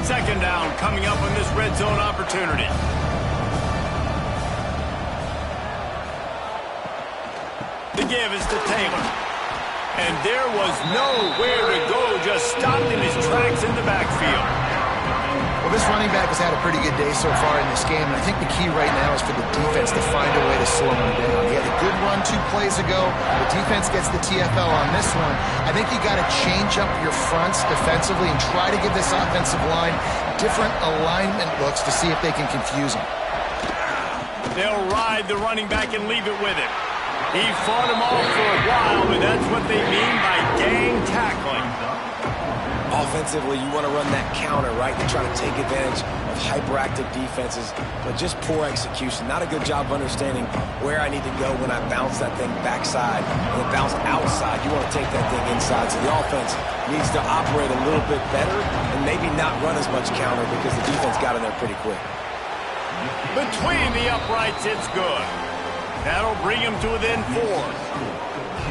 2nd down coming up on this red zone opportunity. The give is to Taylor. And there was nowhere to go, just stopped in his tracks in the backfield. Well, this running back has had a pretty good day so far in this game, and I think the key right now is for the defense to find a way to slow him down. He had a good run 2 plays ago. The defense gets the TFL on this one. I think you got to change up your fronts defensively and try to give this offensive line different alignment looks to see if they can confuse him. They'll ride the running back and leave it with him. He fought them all for a while, but that's what they mean by gang tackling. Offensively, you want to run that counter, right? You're trying to take advantage of hyperactive defenses, but just poor execution. Not a good job of understanding where I need to go when I bounce that thing backside and then bounce outside. You want to take that thing inside. So the offense needs to operate a little bit better and maybe not run as much counter because the defense got in there pretty quick. Between the uprights, it's good. That'll bring him to within 4.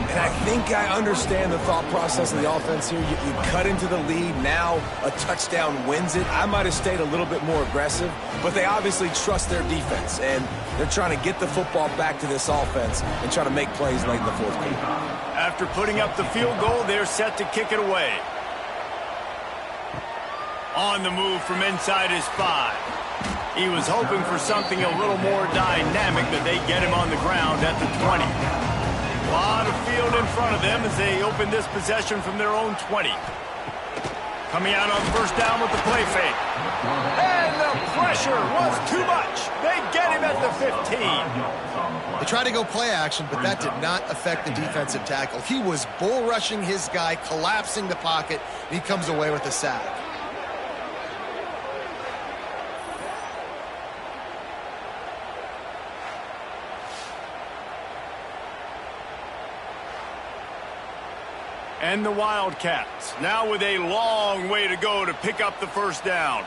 And I think I understand the thought process of the offense here. You cut into the lead. Now a touchdown wins it. I might have stayed a little bit more aggressive, but they obviously trust their defense, and they're trying to get the football back to this offense and try to make plays late in the 4th quarter. After putting up the field goal, they're set to kick it away. On the move from inside his 5. He was hoping for something a little more dynamic, but they get him on the ground at the 20. A lot of field in front of them as they open this possession from their own 20. Coming out on 1st down with the play fake. And the pressure was too much. They get him at the 15. They tried to go play action, but that did not affect the defensive tackle. He was bull rushing his guy, collapsing the pocket, and he comes away with a sack. And the Wildcats, now with a long way to go to pick up the 1st down.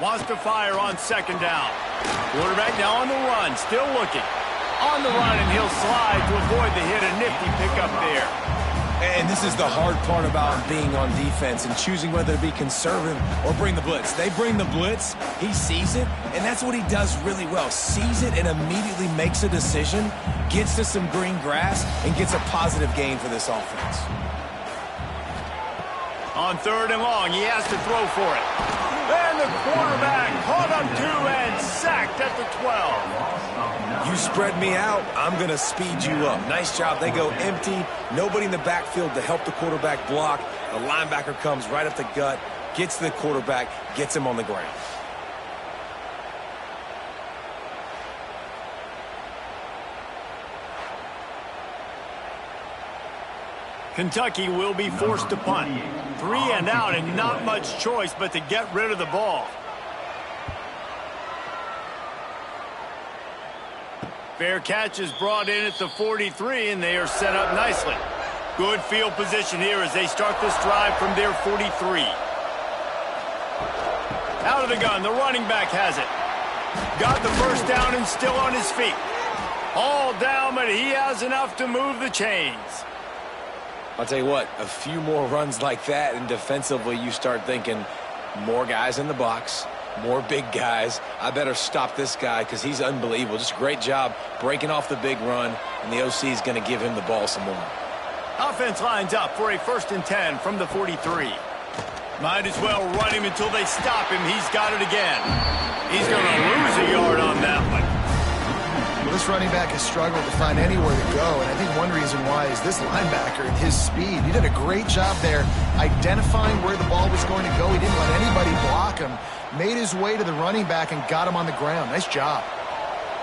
Wants to fire on 2nd down. Quarterback now on the run, still looking. On the run, and he'll slide to avoid the hit. A nifty pickup there. And this is the hard part about being on defense and choosing whether to be conservative or bring the blitz. They bring the blitz, he sees it, and that's what he does really well. Sees it and immediately makes a decision, gets to some green grass, and gets a positive gain for this offense. On 3rd and long, he has to throw for it. And the quarterback caught on 2 and sacked at the 12. You spread me out, I'm going to speed you up. Nice job. They go empty. Nobody in the backfield to help the quarterback block. The linebacker comes right up the gut, gets to the quarterback, gets him on the ground. Kentucky will be forced to punt. 3 and out and not much choice but to get rid of the ball. Fair catch is brought in at the 43, and they are set up nicely. Good field position here as they start this drive from their 43. Out of the gun, the running back has it. Got the first down and still on his feet. All down, but he has enough to move the chains. I'll tell you what, a few more runs like that, and defensively you start thinking more guys in the box, more big guys. I better stop this guy because he's unbelievable. Just a great job breaking off the big run, and the OC is going to give him the ball some more. Offense lines up for a 1st and 10 from the 43. Might as well run him until they stop him. He's got it again. He's going to lose a yard on that one. Well, this running back has struggled to find anywhere to go, and I think one reason why is this linebacker and his speed. He did a great job there identifying where the ball was going to go. He didn't let anybody block him. Made his way to the running back and got him on the ground. Nice job.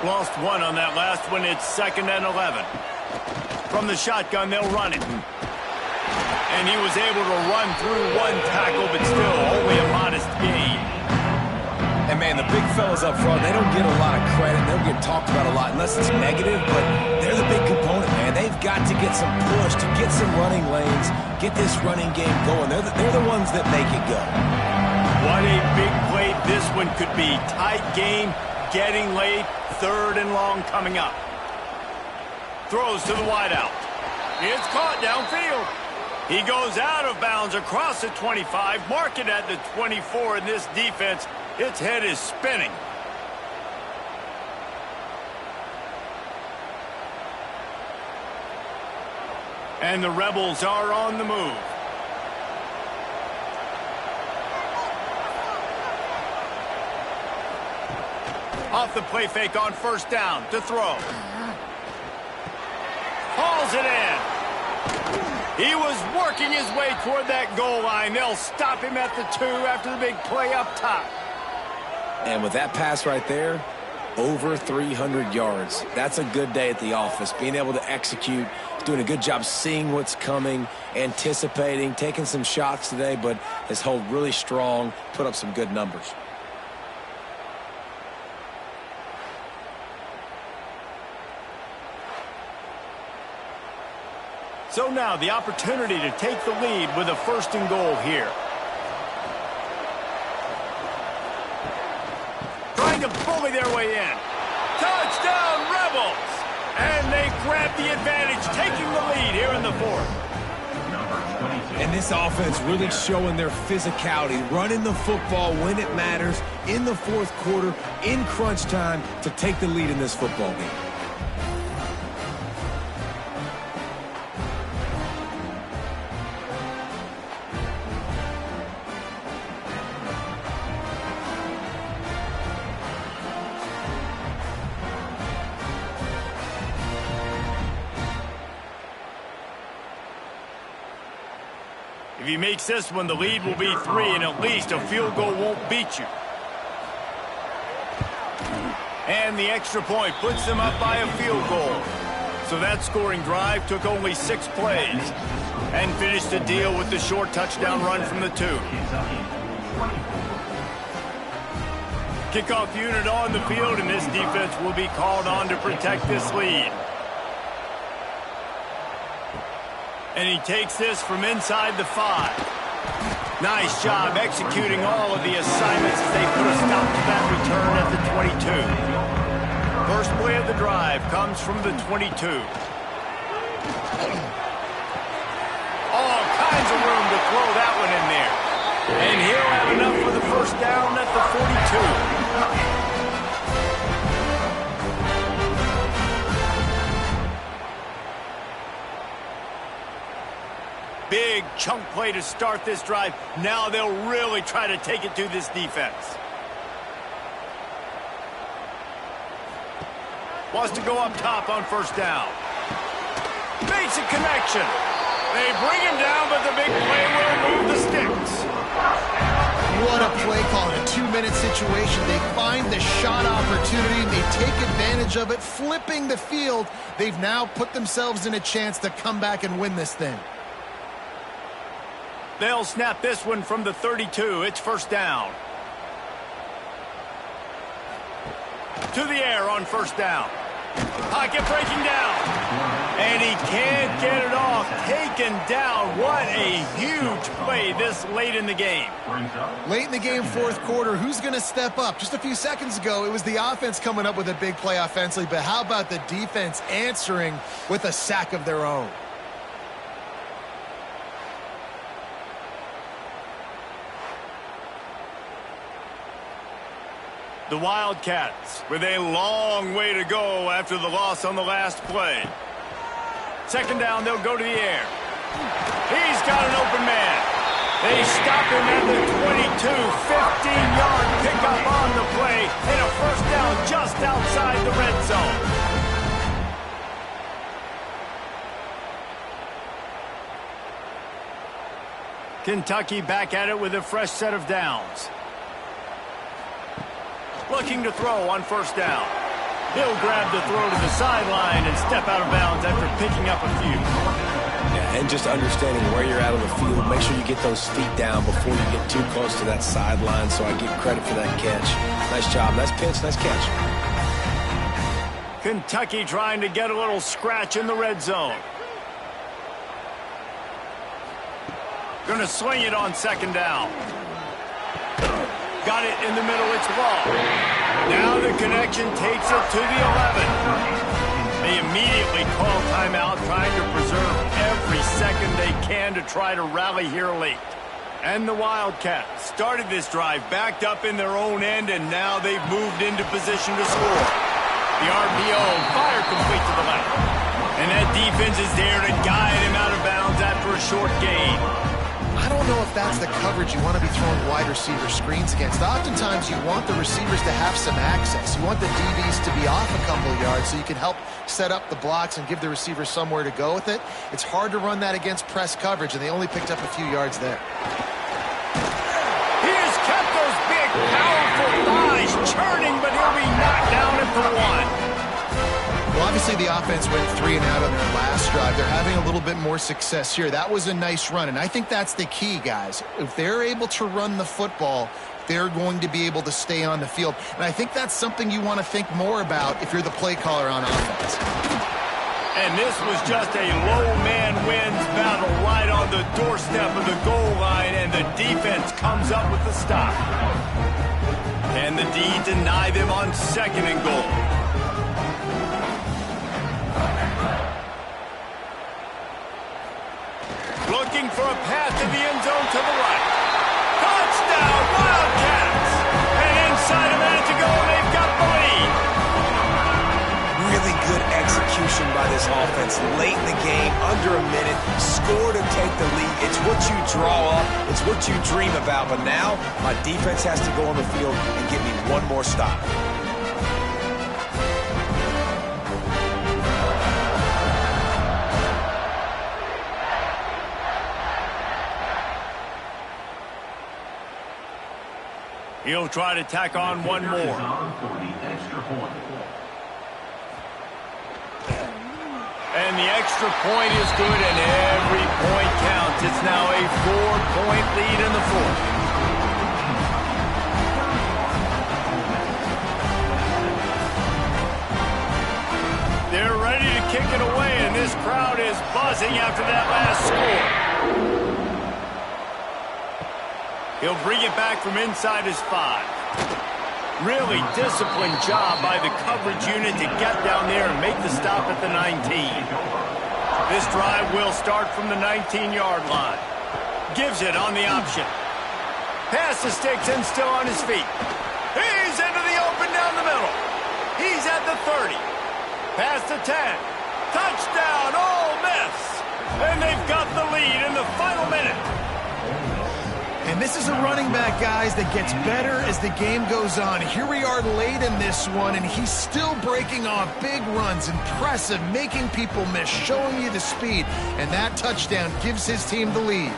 Lost 1 on that last one. It's 2nd and 11. From the shotgun, they'll run it. And he was able to run through 1 tackle, but still only a modest gain. And, man, the big fellas up front, they don't get a lot of credit. They don't get talked about a lot unless it's negative, but they're the big component, man. They've got to get some push, to get some running lanes, get this running game going. They're the ones that make it go. What a big play this one could be. Tight game, getting late, 3rd and long coming up. Throws to the wideout. It's caught downfield. He goes out of bounds across the 25, mark it at the 24, and this defense, its head is spinning. And the Rebels are on the move. Off the play fake on 1st down to throw. Hauls it in. He was working his way toward that goal line. They'll stop him at the 2 after the big play up top. And with that pass right there, over 300 yards. That's a good day at the office. Being able to execute, doing a good job seeing what's coming, anticipating, taking some shots today, but has held really strong, put up some good numbers. So now the opportunity to take the lead with a 1st and goal here. Trying to bully their way in. Touchdown, Rebels! And they grab the advantage, taking the lead here in the 4th. And this offense really showing their physicality, running the football when it matters, in the 4th quarter, in crunch time, to take the lead in this football game. If he makes this one, the lead will be 3, and at least a field goal won't beat you. And the extra point puts them up by a field goal. So that scoring drive took only 6 plays and finished the deal with the short touchdown run from the 2. Kickoff unit on the field, and this defense will be called on to protect this lead. And he takes this from inside the 5. Nice job executing all of the assignments as they put a stop to that return at the 22. First play of the drive comes from the 22. All kinds of room to throw that one in there. And he'll have enough for the first down at the 42. Big chunk play to start this drive. Now they'll really try to take it to this defense. Wants to go up top on first down. Makes a connection. They bring him down, but the big play will move the sticks. What a play call in a 2-minute situation. They find the shot opportunity. They take advantage of it, flipping the field. They've now put themselves in a chance to come back and win this thing. They'll snap this one from the 32. It's first down. To the air on first down. Pocket breaking down. And he can't get it off. Taken down. What a huge play this late in the game. Late in the game, fourth quarter, who's going to step up? Just a few seconds ago, it was the offense coming up with a big play offensively, but how about the defense answering with a sack of their own? The Wildcats with a long way to go after the loss on the last play. Second down, they'll go to the air. He's got an open man. They stop him at the 22, 15-yard pickup on the play, and a first down just outside the red zone. Kentucky back at it with a fresh set of downs. Looking to throw on first down. He'll grab the throw to the sideline and step out of bounds after picking up a few. Yeah, and just understanding where you're out of the field. Make sure you get those feet down before you get too close to that sideline, so I give credit for that catch. Nice job. Nice pitch. Nice catch. Kentucky trying to get a little scratch in the red zone. Going to swing it on second down. Got it in the middle, it's long. Now the connection takes it to the 11. They immediately call timeout, trying to preserve every second they can to try to rally here late. And the Wildcats started this drive backed up in their own end, and now they've moved into position to score. The RPO, fire complete to the left. And that defense is there to guide him out of bounds after a short gain. I don't know if that's the coverage you want to be throwing wide receiver screens against. Oftentimes, you want the receivers to have some access. You want the DBs to be off a couple of yards so you can help set up the blocks and give the receiver somewhere to go with it. It's hard to run that against press coverage, and they only picked up a few yards there. He has kept those big, powerful thighs churning, but he'll be knocked down at the 1. Well, obviously the offense went 3 and out on their last drive. They're having a little bit more success here. That was a nice run, and I think that's the key, guys. If they're able to run the football, they're going to be able to stay on the field. And I think that's something you want to think more about if you're the play caller on offense. And this was just a low man wins battle right on the doorstep of the goal line, and the defense comes up with the stop. And the D deny them on second and goal. Looking for a path to the end zone to the right. Touchdown, Wildcats! And inside a minute to go, they've got the lead. Really good execution by this offense. Late in the game, under a minute, score to take the lead. It's what you draw up. It's what you dream about. But now, my defense has to go on the field and give me one more stop. He'll try to tack on one more. And the extra point is good, and every point counts. It's now a 4-point lead in the fourth. They're ready to kick it away, and this crowd is buzzing after that last score. He'll bring it back from inside his 5. Really disciplined job by the coverage unit to get down there and make the stop at the 19. This drive will start from the 19-yard line. Gives it on the option. Pass the sticks and still on his feet. He's into the open down the middle. He's at the 30. Past the 10. Touchdown, Ole Miss. And they've got the lead in the final minute. And this is a running back, guys, that gets better as the game goes on. Here we are late in this one, and he's still breaking off big runs. Impressive, making people miss, showing you the speed. And that touchdown gives his team the lead.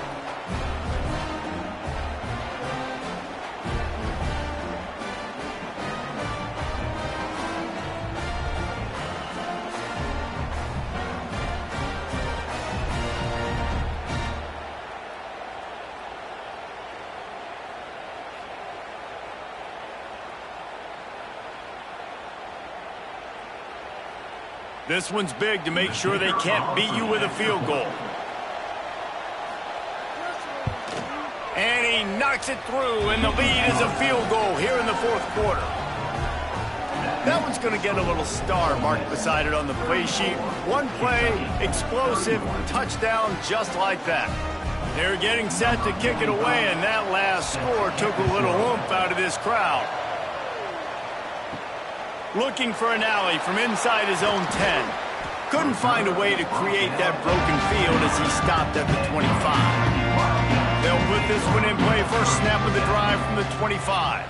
This one's big to make sure they can't beat you with a field goal. And he knocks it through, and the lead is a field goal here in the fourth quarter. That one's going to get a little star marked beside it on the play sheet. One play, explosive, touchdown just like that. They're getting set to kick it away, and that last score took a little oomph out of this crowd. Looking for an alley from inside his own 10. Couldn't find a way to create that broken field as he stopped at the 25. They'll put this one in play first snap of the drive from the 25.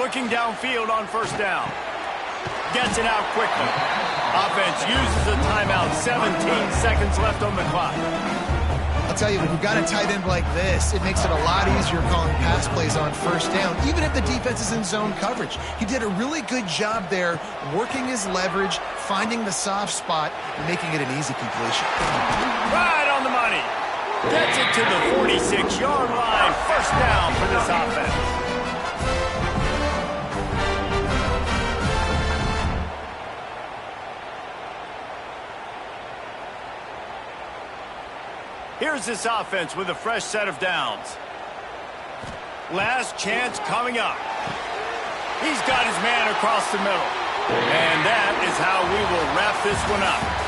Looking downfield on first down. Gets it out quickly. Offense uses a timeout. 17 seconds left on the clock. I'll tell you, when you've got a tight end like this, it makes it a lot easier calling pass plays on first down, even if the defense is in zone coverage. He did a really good job there, working his leverage, finding the soft spot, and making it an easy completion. Right on the money. Gets it to the 46-yard line. First down for this offense. Here's this offense with a fresh set of downs. Last chance coming up. He's got his man across the middle. And that is how we will wrap this one up.